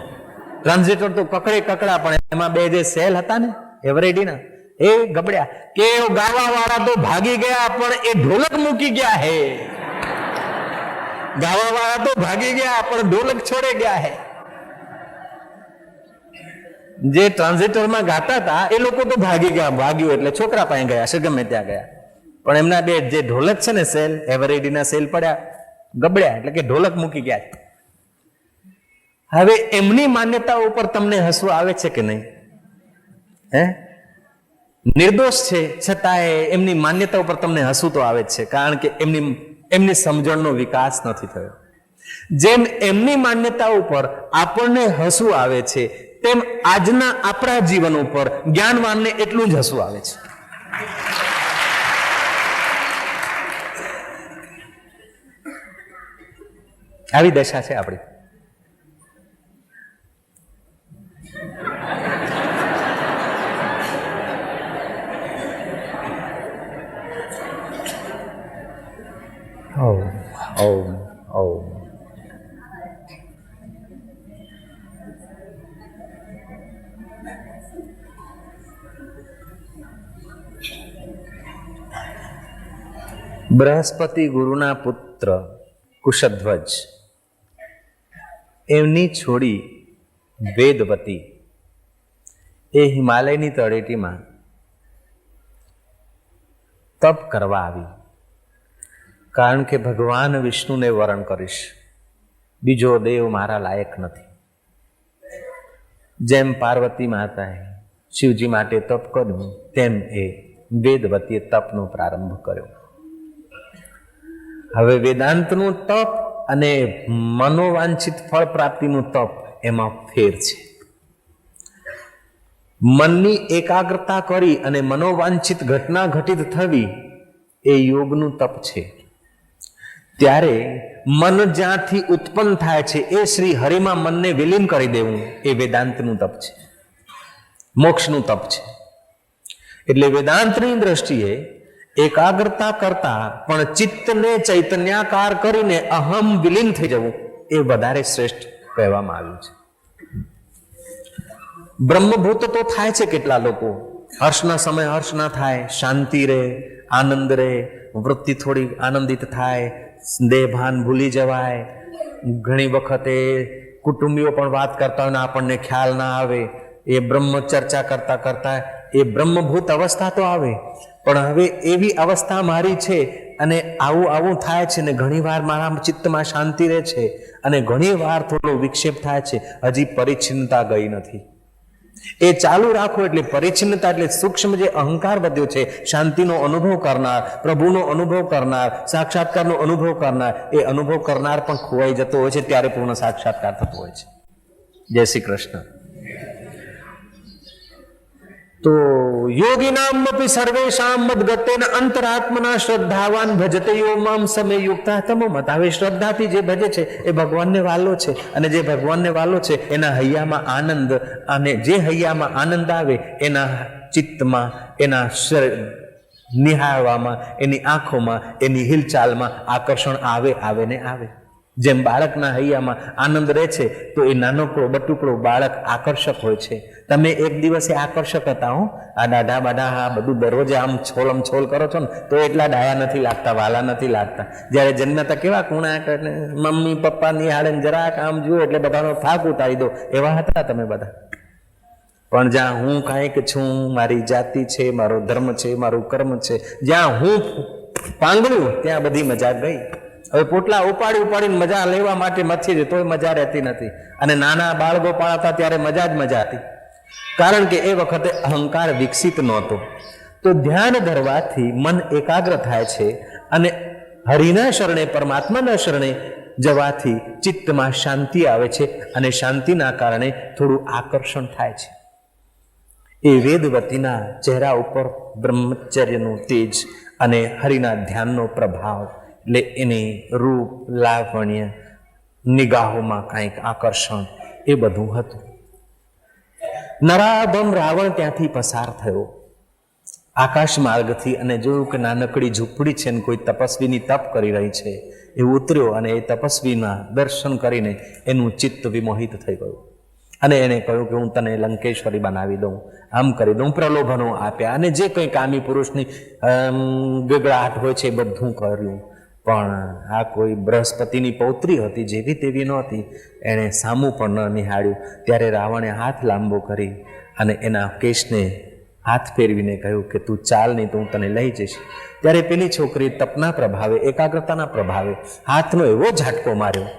ટ્રાન્ઝિટર તો કકડે કકડા, પણ એમાં 2 જે સેલ હતા ને એવરેડીના, એ ગબડ્યા કે ગાવા વાળા તો ભાગી ગયા પણ એ ઢોલક મૂકી ગયા હે. ગાવા વાળા તો ભાગી ગયા પણ ઢોલક છોડે ગયા હે. જે ટ્રાન્ઝિટરમાં ગાતા હતા એ લોકો તો ભાગી ગયા, ભાગ્યું એટલે છોકરા પાસે ગયા છે, ગમે ત્યાં ગયા, પણ એમના 2 જે ઢોલક છે ને સેલ, એવરેડીના સેલ પડ્યા, ગબડ્યા, એટલે કે ઢોલક મૂકી ગયા. હવે એમની માન્યતા ઉપર તમને હસવું આવે છે કે નહીં? હે, નિર્દોષ છે છતાંય એમની માન્યતા ઉપર તમને હસવું તો આવે જ છે, કારણ કે એમની સમજણનો વિકાસ નથી થયો. જેમ એમની માન્યતા ઉપર આપણને હસવું આવે છે, તેમ આજના આપણા જીવન ઉપર જ્ઞાનવાનને એટલું જ હસવું આવે છે. આવી દશા છે આપણી. ઓમ ઓમ ઓમ. બૃહસ્પતિ ગુરુના પુત્ર કુશધ્વજ, એમની છોડી વેદવતી એ હિમાલયની તળેટીમાં તપ કરવા આવી. કારણ કે ભગવાન વિષ્ણુને વરણ કરીશ, બીજો દેવ મારા લાયક નથી. જેમ પાર્વતી માતાએ શિવજી માટે તપ કર્યું, તેમ એ વેદવતીએ તપનો પ્રારંભ કર્યો. હવે વેદાંતનું તપ અને મનોવાંછિત ફળ પ્રાપ્તિનું તપ એમાં ફેર છે. મનની એકાગ્રતા કરી અને મનોવાંછિત ઘટના ઘટિત થવી એ યોગનું તપ છે. ત્યારે મન જ્યાંથી ઉત્પન્ન થાય છે એ શ્રી હરિમાં મનને વિલીન કરી દેવું એ વેદાંતનું તપ છે, મોક્ષનું તપ છે. એટલે વેદાંતની દ્રષ્ટિએ એકાગ્રતા કરતા પણ ચિત્તને ચૈતન્યાકાર કરીને અહમ વિલીન થઈ જવું એ વધારે શ્રેષ્ઠ કહેવામાં આવ્યું છે. બ્રહ્મભૂત તો થાય છે કેટલા લોકો, હર્ષના સમય હર્ષ ના થાય, શાંતિ રહે, આનંદ રહે, વૃત્તિ થોડી આનંદિત થાય, દેહ ભાન ભૂલી જવાય. ઘણી વખતે કુટુંબીઓ પણ વાત કરતા હોય ને આપણને ખ્યાલ ના આવે, એ બ્રહ્મ ચર્ચા કરતા કરતા એ બ્રહ્મભૂત અવસ્થા તો આવે. પણ હવે એવી અવસ્થા મારી છે અને આવું આવું થાય છે ને ઘણી વાર મારા ચિત્તમાં શાંતિ રહે છે અને ઘણી વાર થોડો વિક્ષેપ થાય છે, હજી પરિચ્છિન્નતા ગઈ નથી. એ ચાલુ રાખો એટલે પરિચ્છિન્નતા એટલે સૂક્ષ્મ જે અહંકાર વધ્યો છે, શાંતિનો અનુભવ કરનાર, પ્રભુનો અનુભવ કરનાર, સાક્ષાત્કારનો અનુભવ કરનાર, એ અનુભવ કરનાર પણ ખોવાઈ જતો હોય છે, ત્યારે પૂર્ણ સાક્ષાત્કાર થતો હોય છે. જય શ્રી કૃષ્ણ. તો યોગીનામ અપી સર્વેષામ મદ્ગતેન અંતરાત્મના શ્રદ્ધાવાન ભજતે યો મામ સમે યુક્તા તમોમત. હવે શ્રદ્ધાથી જે ભજે છે એ ભગવાનને વાલો છે, અને જે ભગવાનને વાલો છે એના હૈયામાં આનંદ, અને જે હૈયામાં આનંદ આવે એના ચિત્તમાં, એના નિહાળવામાં, એની આંખોમાં, એની હિલચાલમાં આકર્ષણ આવે આવે ને આવે. જેમ બાળકના હૈયામાં આનંદ રહે છે તો એ નાનકડો બટુકડો બાળક આકર્ષક હોય છે. તમે એક દિવસે આકર્ષક હતા હો, આ દાઢા બાઢા આ બધું દરરોજે આમ છોલમ છોલ કરો છો ને તો એટલા ડાયા નથી લાગતા, વાલા નથી લાગતા. જ્યારે જન્મતા કેવા કુણા, મમ્મી પપ્પા નિહાળે જરાક આમ જુઓ એટલે બધાનો થાક ઉતારી દો, એવા હતા તમે બધા. પણ જ્યાં હું કાંઈક છું, મારી જાતિ છે, મારો ધર્મ છે, મારું કર્મ છે, જ્યાં હું પાંગળ્યું ત્યાં બધી મજા ગઈ. હવે પોટલા ઉપાડી ઉપાડીને મજા લેવા માટે મથી છે તોય મજા રહેતી નથી. અને નાના બાળકો પણ હતા ત્યારે મજા જ મજા હતી, કારણ કે એ વખતે અહંકાર વિકસિત નહોતો. તો ધ્યાન ધરવાથી મન એકાગ્ર થાય છે અને હરિના શરણે, પરમાત્માના શરણે જવાથી ચિત્તમાં શાંતિ આવે છે અને શાંતિના કારણે થોડું આકર્ષણ થાય છે. એ વેદવતીના ચહેરા ઉપર બ્રહ્મચર્યનું તેજ અને હરિના ધ્યાનનો પ્રભાવ, એટલે એની રૂપ, લાવણ્ય, નિગાહોમાં કાંઈક આકર્ષણ, એ બધું હતું. નરાધમ રાવણ ત્યાંથી પસાર થયો આકાશ માર્ગથી અને જોયું કે નાનકડી ઝૂંપડી છે ને કોઈ તપસ્વીની તપ કરી રહી છે. એ ઉતર્યો અને એ તપસ્વીના દર્શન કરીને એનું ચિત્ત વિમોહિત થઈ ગયું અને એને કહ્યું કે હું તને લંકેશ્વરી બનાવી દઉં, આમ કરી દઉં, પ્રલોભનો આપ્યા અને જે કંઈ કામી પુરુષની ગગડાટ હોય છે એ બધું કર્યું. પણ આ કોઈ બૃહસ્પતિની પૌત્રી હતી, જેવી તેવી નહોતી. એણે સામું પણ ન નિહાળ્યું. ત્યારે રાવણે હાથ લાંબો કરી અને એના કેશને હાથ ફેરવીને કહ્યું કે તું ચાલ, નહીં તો હું તને લઈ જઈશ. ત્યારે પેલી છોકરી તપના પ્રભાવે, એકાગ્રતાના પ્રભાવે હાથનો એવો ઝાટકો માર્યો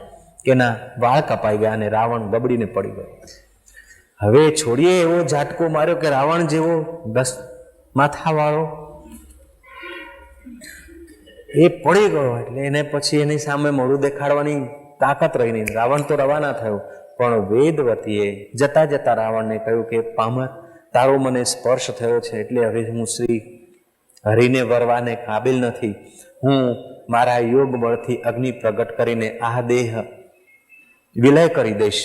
કે એના વાળ કપાઈ ગયા અને રાવણ ગબડીને પડી ગયો. હવે છોડીએ એવો ઝાટકો માર્યો કે રાવણ જેવો 10 માથાવાળો એ પડી ગયો. એટલે એને પછી એની સામે મોઢું દેખાડવાની તાકાત રહી નહીં. રાવણ તો રવાના થયો, પણ વેદવતીએ જતા જતા રાવણને કહ્યું કે પામર, તારો મને સ્પર્શ થયો છે એટલે હવે હું શ્રી હરિને વરવાને કાબિલ નથી. હું મારા યોગ બળથી અગ્નિ પ્રગટ કરીને આ દેહ વિલય કરી દઈશ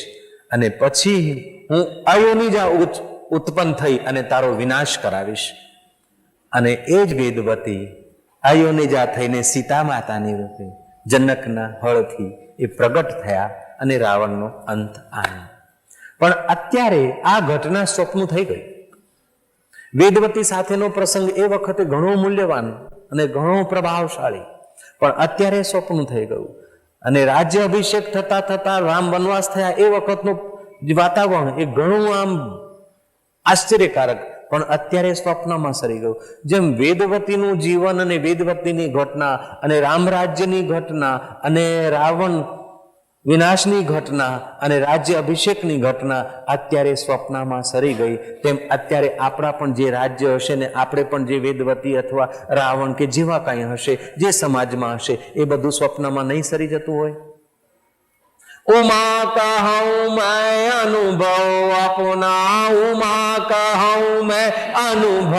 અને પછી હું અયોનિજા ઉત્પન્ન થઈ અને તારો વિનાશ કરાવીશ. અને એ જ વેદવતી અયોનિજા થઈને સીતા માતાની રૂપે જનકના હળથી એ પ્રગટ થયા અને રાવણનો અંત આવ્યો. પણ અત્યારે આ ઘટના સ્વપ્ન થઈ ગઈ. વેદવતી સાથેનો પ્રસંગ એ વખતે ઘણો મૂલ્યવાન અને ઘણો પ્રભાવશાળી, પણ અત્યારે સ્વપ્ન થઈ ગયું. અને રાજ્ય અભિષેક થતા થતા રામ વનવાસ થયા એ વખતનું વાતાવરણ એ ઘણું આમ આશ્ચર્યકારક, પણ અત્યારે સ્વપ્નમાં સરી ગયું. જેમ વેદવતીનું જીવન અને વેદવતીની ઘટના અને રામ રાજ્યની ઘટના અને રાવણ વિનાશની ઘટના અને રાજ્ય અભિષેકની ઘટના અત્યારે સ્વપ્નમાં સરી ગઈ, તેમ અત્યારે આપણા પણ જે રાજ્ય હશે ને આપણે પણ જે વેદવતી અથવા રાવણ કે જેવા કાંઈ હશે, જે સમાજમાં હશે, એ બધું સ્વપ્નમાં નહીં સરી જતું હોય. ઉમા કહું મેં અનુભવ આપના, ઉમા કહું મેં અનુભવ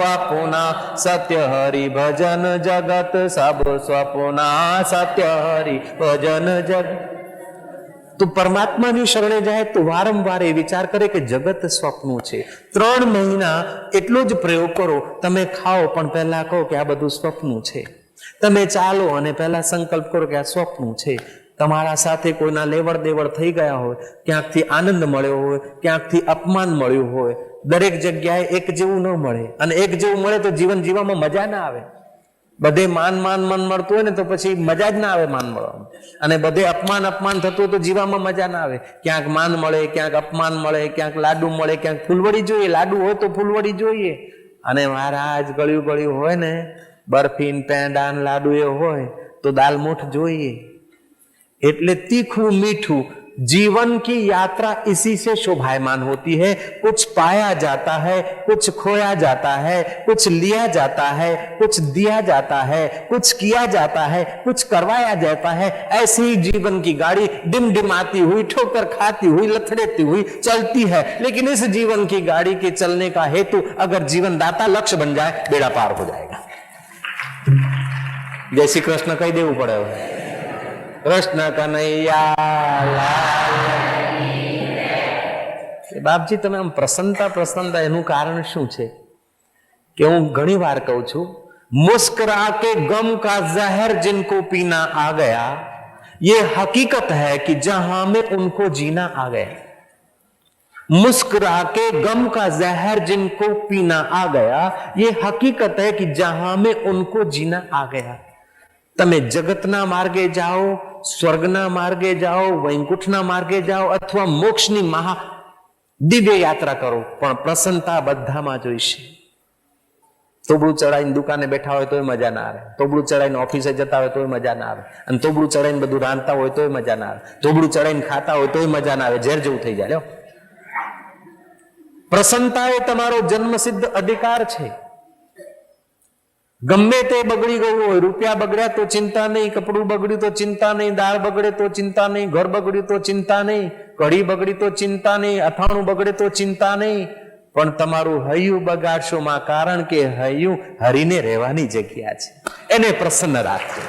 આપના, સત્ય હરિ ભજન જગત સબ સ્વપ્ના, સત્ય હરિ ભજન જગત. તો પરમાત્માની શરણે જાય તો વારંવાર એ વિચાર કરે કે જગત સ્વપ્નું છે. 3 મહિના એટલો જ પ્રયોગ કરો, તમે ખાઓ પણ પહેલા કહો કે આ બધું સ્વપ્નું છે. તમે ચાલો અને પહેલા સંકલ્પ કરો કે આ સ્વપ્નું છે. તમારા સાથે કોઈના લેવડ દેવડ થઈ ગયા હોય, ક્યાંકથી આનંદ મળ્યો હોય, ક્યાંકથી અપમાન મળ્યું હોય, દરેક જગ્યાએ એક જેવું ન મળે. અને એક જેવું મળે તો જીવન જીવવામાં મજા ના આવે. બધે માન મળતું હોય ને તો પછી મજા જ ના આવે માન મળવામાં. અને બધે અપમાન થતું હોય તો જીવવામાં મજા ના આવે. ક્યાંક માન મળે, ક્યાંક અપમાન મળે, ક્યાંક લાડુ મળે, ક્યાંક ફૂલવડી જોઈએ. લાડુ હોય તો ફૂલવડી જોઈએ. અને મહારાજ ગળ્યું હોય ને, બરફીન પેંડા લાડુ એ હોય તો દાલમૂઠ જોઈએ. એટલે तीखू मीठू जीवन की यात्रा इसी से शोभायमान होती है. कुछ पाया जाता है, कुछ खोया जाता है, कुछ लिया जाता है, कुछ दिया जाता है, कुछ किया जाता है, कुछ करवाया जाता है. ऐसे ही जीवन की गाड़ी डिमडिमाती हुई, ठोकर खाती हुई, लथड़ेती हुई चलती है. लेकिन इस जीवन की गाड़ी के चलने का हेतु अगर जीवन दाता लक्ष्य बन जाए, बेड़ा पार हो जाएगा. जय श्री कृष्ण कही देવું પડે. कृष्ण कन्हैया बापजी તમે આમ પ્રસન્નતા એનું કારણ શું છે કે હું ઘણી વાર કહું છું, मुस्कुरा के गम का जहर जिनको पीना आ गया, ये हकीकत है कि जहां में उनको जीना आ गया. मुस्कुरा के गम का जहर जिनको पीना आ गया, ये हकीकत है कि जहां में उनको जीना आ गया. તમે જગતના માર્ગે જાઓ, સ્વર્ગના માર્ગે જાઓ, વૈકુંઠના માર્ગે જાઓ અથવા મોક્ષની મહા દિવ્ય યાત્રા કરો, પણ પ્રસન્નતા બધામાં જોઈશે. તોબડું ચડાઈને દુકાને બેઠા હોય તોય મજા ના આવે, તોબડું ચડાઈને ઓફિસે જતા હોય તોય મજા ના આવે, અને તોબડું ચડાઈને બધું રાંધતા હોય તોય મજા ના આવે, તોબડું ચડાઈને ખાતા હોય તોય મજા ના આવે, ઝેર જેવું થઈ જાય. પ્રસન્નતા એ તમારો જન્મસિદ્ધ અધિકાર છે. ગમે તે બગડી ગયું હોય, રૂપિયા બગડ્યા તો ચિંતા નહીં, કપડું બગડ્યું તો ચિંતા નહીં, દાળ બગડે તો ચિંતા નહીં, ઘર બગડ્યું તો ચિંતા નહીં, કઢી બગડી તો ચિંતા નહીં, અથાણું બગડે તો ચિંતા નહીં, પણ તમારું હૈયું બગાડશો માં, કારણ કે હૈયું હરીને રહેવાની જગ્યા છે. એને પ્રસન્ન રાખજો.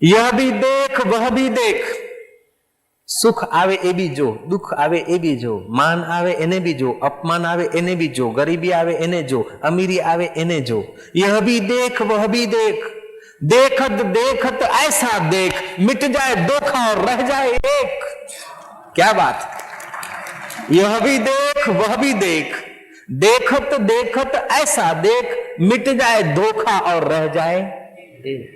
यह भी देख वह भी देख. सुख आवे ए भी जो, दुख आवे ए भी जो, मान आवे एने भी जो, अपमान आवे एने भी जो, गरीबी आवे एने जो, अमीरी आवे एने जो. यह भी देख वह भी देख. देखत देखत ऐसा देख, मिट जाए धोखा और रह जाए एक. क्या बात. यह भी देख वह भी देख. देखत देखत ऐसा देख, मिट जाए धोखा और रह जाए एक.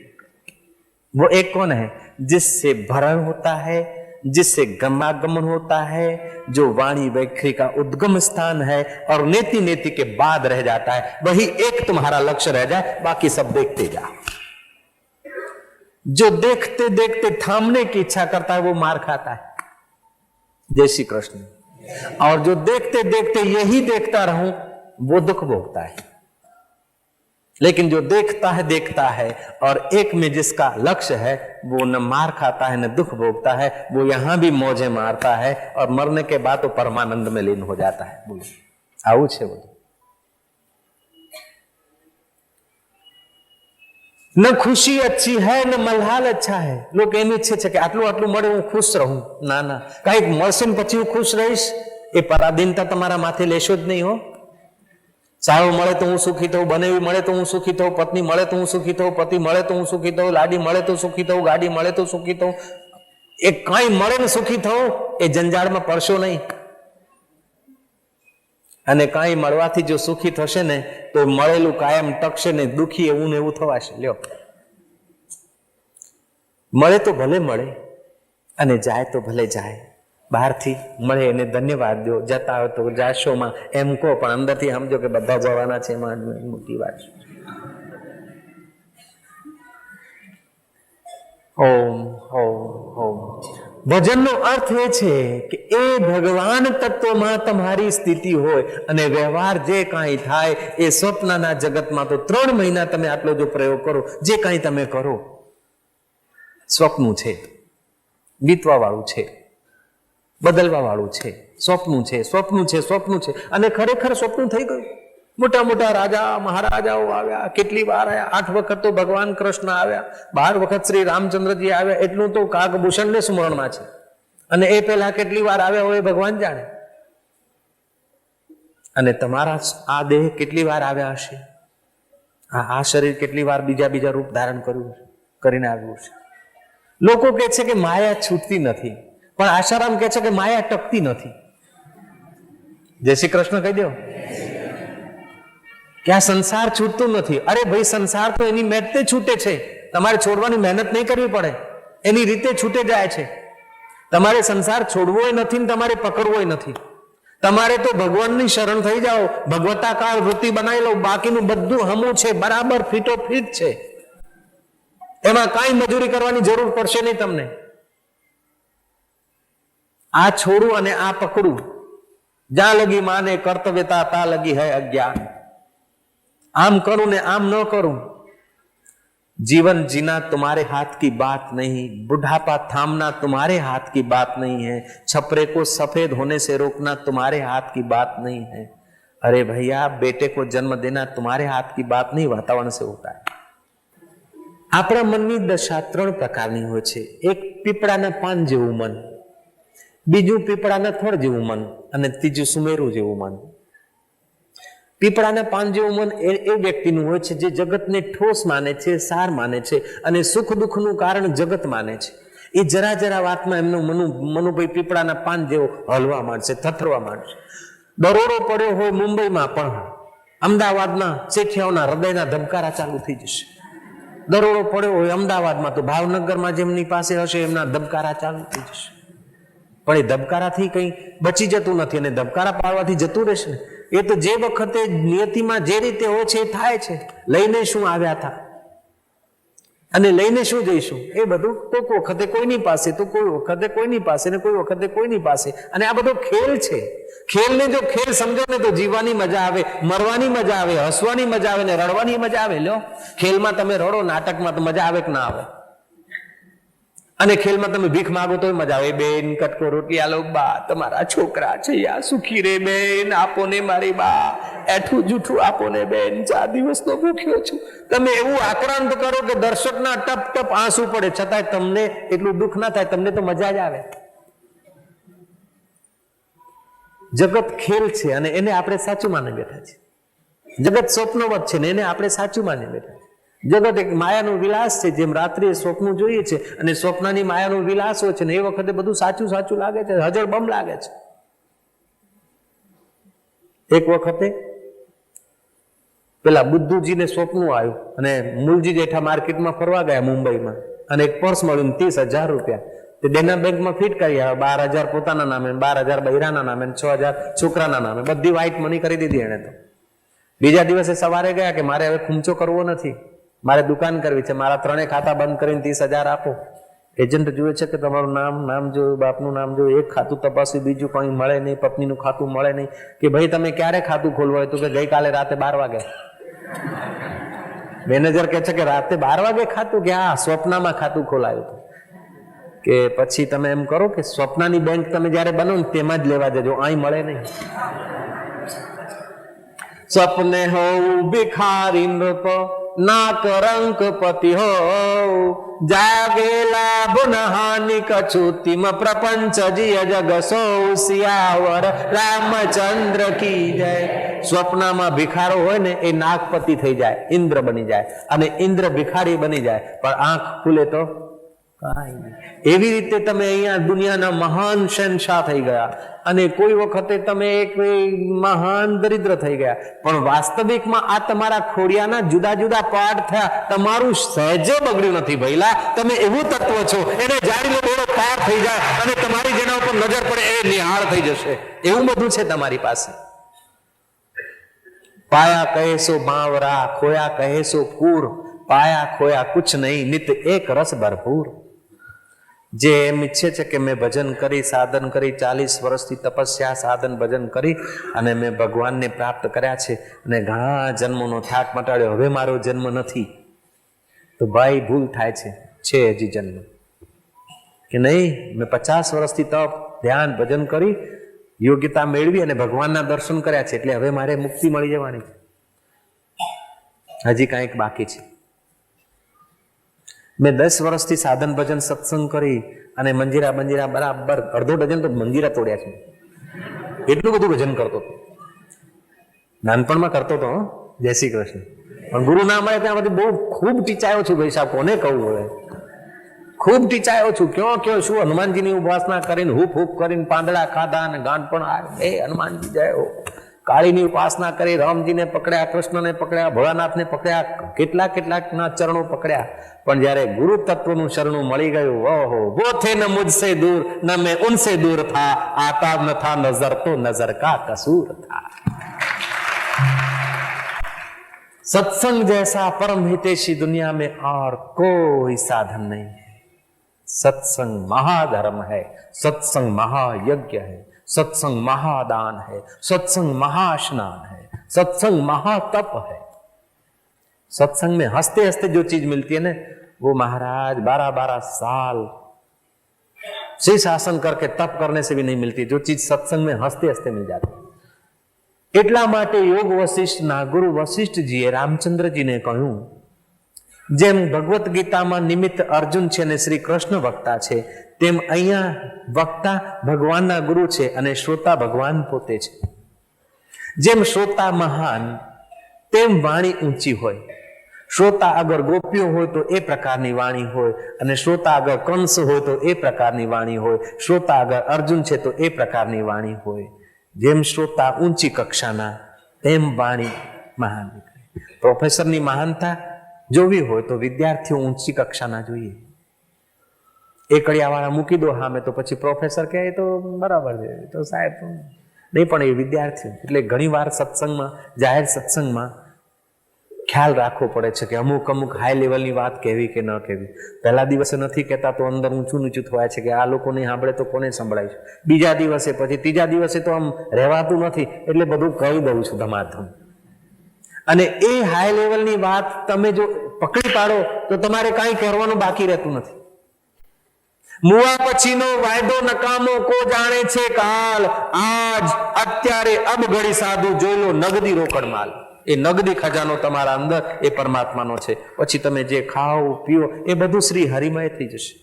वो एक कौन है? जिससे भरण होता है, जिससे गमनागमन होता है, जो वाणी वैखरी का उद्गम स्थान है और नेति नेति के बाद रह जाता है. वही एक तुम्हारा लक्ष्य रह जाए, बाकी सब देखते जाओ. जो देखते देखते थामने की इच्छा करता है वो मार खाता है. जय श्री कृष्ण. और जो देखते देखते यही देखता रहूं वो दुख भोगता है. लेकिन जो देखता है और एक में जिसका लक्ष्य है, वो न मार खाता है न दुख भोगता है, वो यहां भी मौजे मारता है और मरने के बाद तो परमानंद में लीन हो जाता है. बोलो आવું છે બધું. न खुशी अच्छी है न मल्हाल अच्छा है. लोग એમ ઈચ્છે છે કે આટલું આટલું મળે હું ખુશ રહું. ના ના, કઈક મળશે ને પછી હું ખુશ રહીશ, એ પરાધીનતા તમારા માથે લેશો જ નહીં. હો, સારું મળે તો હું સુખી થઉં, બનેવી મળે તો હું સુખી થઉં, પત્ની મળે તો હું સુખી થઉં, પતિ મળે તો હું સુખી થઉં, લાડી મળે તો સુખી થઉં, ગાડી મળે તો સુખી થઉં, એ કઈ મળે ને સુખી થઉં, એ જંજાળમાં પડશો નહીં. અને કઈ મળવાથી જો સુખી થશે ને તો મળેલું કાયમ ટકશે ને, દુખી એવું ને એવું થવાશે. લ્યો, મળે તો ભલે મળે અને જાય તો ભલે જાય. બહારથી મળે એને ધન્યવાદ દો, જતા હોય તો જાશોમાં એમ કહો, પણ અંદરથી સમજો કે બધા જવાના છે, એમાં મોટી વાત છે. ઓમ ઓમ ઓમ. ભજનનો અર્થ એ છે કે એ ભગવાન તત્વમાં તમારી સ્થિતિ હોય અને વ્યવહાર જે કાંઈ થાય એ સ્વપ્નના જગતમાં તો 3 મહિના તમે આટલો જો પ્રયોગ કરો, જે કાંઈ તમે કરો સ્વપ્નું છે, બીતવા વાળું છે, બદલવા વાળું છે, સ્વપ્નું છે, સ્વપ્નું છે, સ્વપ્નું છે. અને ખરેખર સ્વપ્નું થઈ ગયું. મોટા મોટા રાજા મહારાજાઓ આવ્યા, કેટલી વાર આવ્યા, 8 વખત તો ભગવાન કૃષ્ણ આવ્યા, 12 વખત શ્રી રામચંદ્રજી આવ્યા, એટલું તો કાગભૂષણને સ્મરણમાં છે. અને એ પહેલા કેટલી વાર આવ્યા હોય ભગવાન જાણે. અને તમારા આ દેહ કેટલી વાર આવ્યા હશે, આ શરીર કેટલી વાર બીજા રૂપ ધારણ કરીને આવ્યું છે. લોકો કહે છે કે માયા છૂટતી નથી, પણ આશારામ કહે છે કે માયા ટકતી નથી. જય શ્રી કૃષ્ણ કહી દો કે આ સંસાર છૂટતું નથી. અરે ભાઈ, સંસાર તો એની મેટતે છૂટે છે, તમારે છોડવાની મહેનત નહીં કરવી પડે, એની રીતે છૂટે જાય છે. તમારે સંસાર છોડવો નથી ને તમારે પકડવો નથી. તમારે તો ભગવાનની શરણ થઈ જાઓ, ભગવતાકાર વૃત્તિ બનાવી લો, બાકીનું બધું હમું છે, બરાબર ફીટો ફીટ છે, એમાં કાંઈ મજૂરી કરવાની જરૂર પડશે નહીં તમને. આ છોડું અને આ પકડું, જ્યાં લગી માને કર્તવ્યતા તા લગી હૈ અજ્ઞાન. આમ કरूं ने आम न करूं, जीवन जीना तुम्हारे हाथ की बात नहीं, बुढ़ापा थामना तुम्हारे हाथ की बात नहीं है, छपरे को सफेद होने से रोकना तुम्हारे हाथ की बात नहीं है. अरे भैया, बेटे को जन्म देना तुम्हारे हाथ की बात नहीं, वातावरण से होता है. આપણા મનની દશા 3 પ્રકારની હોય છે. એક પીપળાના પાન જેવું મન, બીજું પીપળાના થડ જેવું મન, અને ત્રીજું સુમેરુ જેવું મન. પીપળાના પાન જેવું મન એ વ્યક્તિનું હોય છે જે જગતને ઠોસ માને છે, સાર માને છે, અને સુખ દુઃખનું કારણ જગત માને છે. એ જરા વાતમાં એમનું મનુભાઈ પીપળાના પાન જેવો હલવા માંડશે, થથરવા માંડશે. દરોડો પડ્યો હોય મુંબઈમાં, પણ અમદાવાદના શેઠિયાઓના હૃદયના ધબકારા ચાલુ થઈ જશે. દરોડો પડ્યો હોય અમદાવાદમાં, તો ભાવનગરમાં જેમની પાસે હશે એમના ધબકારા ચાલુ થઈ જશે. પણ એ ધબકારાથી કંઈ બચી જતું નથી, અને ધબકારા પાડવાથી જતું રહેશે ને. એ તો જે વખતે નિયતિમાં જે રીતે હોય છે એ થાય છે. લઈને શું આવ્યા હતા અને લઈને શું જઈશું, એ બધું કોઈક વખતે કોઈની પાસે, તો કોઈ વખતે કોઈની પાસે, ને કોઈ વખતે કોઈની પાસે. અને આ બધો ખેલ છે. ખેલને જો ખેલ સમજો ને તો જીવવાની મજા આવે, મરવાની મજા આવે, હસવાની મજા આવે, ને રડવાની મજા આવે. લો, ખેલમાં તમે રડો, નાટકમાં તો મજા આવે કે ના આવે? અને ખેલમાં તમે ભીખ માગો તો મજા આવે. બેન, કટકો રોટલી આલો બા, તમારા છોકરા છે યા સુખી રે બેન, આપો ને મારી બા, એઠું જૂઠું આપો ને બેન, 4 દિવસનો ભૂખ્યો છું. તમે એવું આક્રાંત કરો કે દર્શકના ટપ ટપ આંસુ પડે, છતાંય તમને એટલું દુઃખ ના થાય, તમને તો મજા જ આવે. જગત ખેલ છે અને એને આપણે સાચું માની બેઠા છે. જગત સ્વપ્નવત છે ને એને આપણે સાચું માની બેઠા છે. જગત એક માયાનું વિલાસ છે. જેમ રાત્રિએ સ્વપ્ન જોઈએ છે અને સ્વપ્નની માયાનું વિલાસ હોય છે ને, એ વખતે બધું સાચું સાચું લાગે છે, હજળબમ લાગે છે. એક વખતે પેલા બુદ્ધુજીને સ્વપ્ન આવ્યું અને મૂલજી જેઠા માર્કેટમાં ફરવા ગયા મુંબઈમાં, અને એક પર્સ મળ્યું 30,000 રૂપિયા. તે દેના બેંકમાં ફિટ કરી આવ્યા. 12,000 પોતાના નામે, 12,000 બૈરાના નામે, 6,000 છોકરાના નામે, બધી વ્હાઈટ મની કરી દીધી એને તો. બીજા દિવસે સવારે ગયા કે મારે હવે ખૂંચો કરવો નથી, મારે દુકાન કરવી છે, મારા 3 ખાતા બંધ કરીને 30,000 આપો. એજન્ટ જુએ છે કે તમારું નામ જોયું, બાપનું નામ જોયું, એક ખાતું તપાસ્યું, બીજું કંઈ મળે નહીં, પત્નીનું ખાતું મળે નહીં. કે ભાઈ તમે ક્યારે ખાતું ખોલવું હોય? તો કે ગઈકાલે રાતે 12 વાગે. મેનેજર કહે છે કે રાતે 12 વાગે ખાતું? કે હા, સ્વપ્નમાં ખાતું ખોલાયું. કે પછી તમે એમ કરો કે સ્વપ્નની બેંક તમે જયારે બનો ને તેમાં જ લેવા જજો, અહીં મળે નહીં. સપને હો ભિખારી નૃપ, ના કરંકપતિ હો, જાગેલા બુનહાનિ કછુતિમ પ્રપંચ જીય જગ સો, સિયાવર રામચંદ્ર કી જય. સ્વપ્નમાં ભિખારો હોય ને એ નાગપતિ થઈ જાય, ઇન્દ્ર બની જાય, અને ઇન્દ્ર ભિખારી બની જાય, પણ આંખ ખુલે તો કાંઈ નહીં. એવી રીતે તમે અહીંયા દુનિયાના મહાન શહેનશાહ થઈ ગયા, અને કોઈ વખતે તમે એક મહાન દરિદ્ર થઈ ગયા, પણ વાસ્તવિકમાં આ તમારા ખોડિયાના જુદા જુદા પાઠ થયા. તમારું સહેજે બગડ્યું નથી ભઈલા. તમે એવું તત્વ છો, એને જાણી લો, થોડો પાર થઈ જાય અને તમારી જેના ઉપર નજર પડે એ નિહાળ થઈ જશે. એવું બધું છે તમારી પાસે. પાયા કહેશો બાવરા, ખોયા કહેશો કૂર, પાયા ખોયા કુછ નહીં, નિત એક રસ ભરપૂર. જે એમ ઈચ્છે છે કે મેં ભજન કરી, સાધન કરી, 40 વર્ષથી તપસ્યા, સાધન, ભજન કરી અને મેં ભગવાનને પ્રાપ્ત કર્યા છે અને ઘણા જન્મોનો થાક મટાડ્યો, હવે મારો જન્મ નથી, તો ભાઈ ભૂલ થાય છે હજી જન્મ. કે નહીં, મેં 50 વર્ષથી તપ, ધ્યાન, ભજન કરી, યોગ્યતા મેળવી અને ભગવાનના દર્શન કર્યા છે, એટલે હવે મારે મુક્તિ મળી જવાની છે. હજી કાંઈક બાકી છે. મેં 10 વર્ષથી સાધન ભજન સત્સંગ કરી અને મંજીરા બરાબર અડધો ડઝન તો મંજીરા તોડ્યા છે. એટલું બધું ભજન કરતો હતો, નાનપણમાં કરતો હતો. જય શ્રી કૃષ્ણ. પણ ગુરુ ના મળે ત્યાં બધી બહુ ખૂબ ટીચાયો છું ભાઈ સાહેબ, કોને કહું હવે, ખૂબ ટીચાયો છું. કયો શું હનુમાનજીની ઉપાસના કરીને હૂપ કરીને પાંદડા ખાધા અને ગાંઠ પણ એ હનુમાનજી જય હો. કાળીની ઉપાસના કરી, રામજીને પકડ્યા, કૃષ્ણને પકડ્યા, ભોળાનાથને પકડ્યા, કેટલાકના ચરણો પકડ્યા. પણ જયારે ગુરુ તત્વનું શરણું મળી ગયું, ઓહો, વો થે ન મુझसे दूर न मैं उनसे दूर था, आता न था नजर तो नजर का कसूर था. सत्संग जैसा परम हितैषी दुनिया में और कोई साधन नहीं है. सत्संग महाधर्म है, सत्संग महायज्ञ है, सत्संग महादान है, सत्संग महास्नान है, सत्संग महातप है. सत्संग में हंसते हंसते जो चीज मिलती है ना, वो महाराज 12-12 साल शीर्षासन करके तप करने से भी नहीं मिलती. जो चीज सत्संग में हंसते हंसते मिल जाती है. એટલા માટે યોગ વશિષ્ઠના ગુરુ વશિષ્ઠજીએ રામચંદ્રજીને કહ્યું, જેમ ભગવદ્ ગીતામાં નિમિત્ત અર્જુન છે અને શ્રી કૃષ્ણ વક્તા છે, તેમ અહીંયા વક્તા ભગવાનના ગુરુ છે અને શ્રોતા ભગવાન પોતે છે. જેમ શ્રોતા મહાન તેમ વાણી ઊંચી હોય. શ્રોતા આગળ ગોપીઓ હોય તો એ પ્રકારની વાણી હોય, અને શ્રોતા આગળ કંસ હોય તો એ પ્રકારની વાણી હોય, શ્રોતા આગળ અર્જુન છે તો એ પ્રકારની વાણી હોય. જેમ શ્રોતા ઊંચી કક્ષાના તેમ વાણી મહાન. પ્રોફેસરની મહાનતા જોવી હોય તો વિદ્યાર્થીઓ ઊંચી કક્ષાના જોઈએ. એકડિયાવાળા મૂકી દો સામે તો પછી પ્રોફેસર કહે તો બરાબર છે, તો સાહેબ નહીં, પણ એ વિદ્યાર્થીઓ. એટલે ઘણી વાર સત્સંગમાં, જાહેર સત્સંગમાં ખ્યાલ રાખવો પડે છે કે અમુક હાઈ લેવલની વાત કહેવી કે ન કહેવી. પહેલા દિવસે નથી કહેતા તો અંદર ઊંચું નીચું થવાય છે કે આ લોકો નહીં સાંભળે તો કોને સંભળાય છે. બીજા દિવસે, પછી ત્રીજા દિવસે તો આમ રહેવાતું નથી, એટલે બધું કહી દઉં છું ધમાધમ. અને એ હાઈ લેવલની વાત તમે જો પકડી પાડો તો તમારે કાંઈ કરવાનું બાકી રહેતું નથી. મુવા પછીનો વાયદો નકામો કો જાણે છે કાલ, આજ અત્યારે અબ ઘડી સાધુ જોઈ લો નગદી રોકડ માલ. એ નગદી ખજાનો તમારા અંદર એ પરમાત્માનો છે. પછી તમે જે ખાઓ પીઓ એ બધું શ્રી હરિમય થઈ જશે.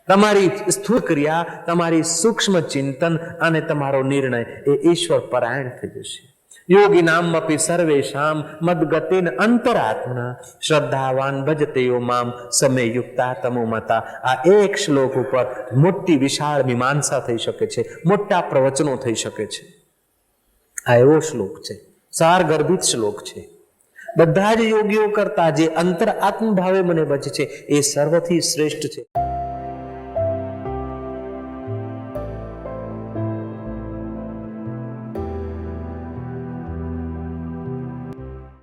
તમારી સ્થૂળ ક્રિયા, તમારી સૂક્ષ્મ ચિંતન અને તમારો નિર્ણય એ ઈશ્વર પરાયણ થઈ જશે. યોગી નામ અપી સર્વેશામ મદગતેન અંતરાત્મના શ્રદ્ધાવાન ભજતે યો મામ સમય યુક્તા તમો મતા. આ એક શ્લોક ઉપર મોટી વિશાળ મીમાંસા થઈ શકે છે, મોટા પ્રવચનો થઈ શકે છે. આ એવો શ્લોક છે, સાર ગર્ભિત શ્લોક છે. બધા જ યોગીઓ કરતા જે અંતર આત્મભાવે મને ભજે છે એ સર્વથી શ્રેષ્ઠ છે.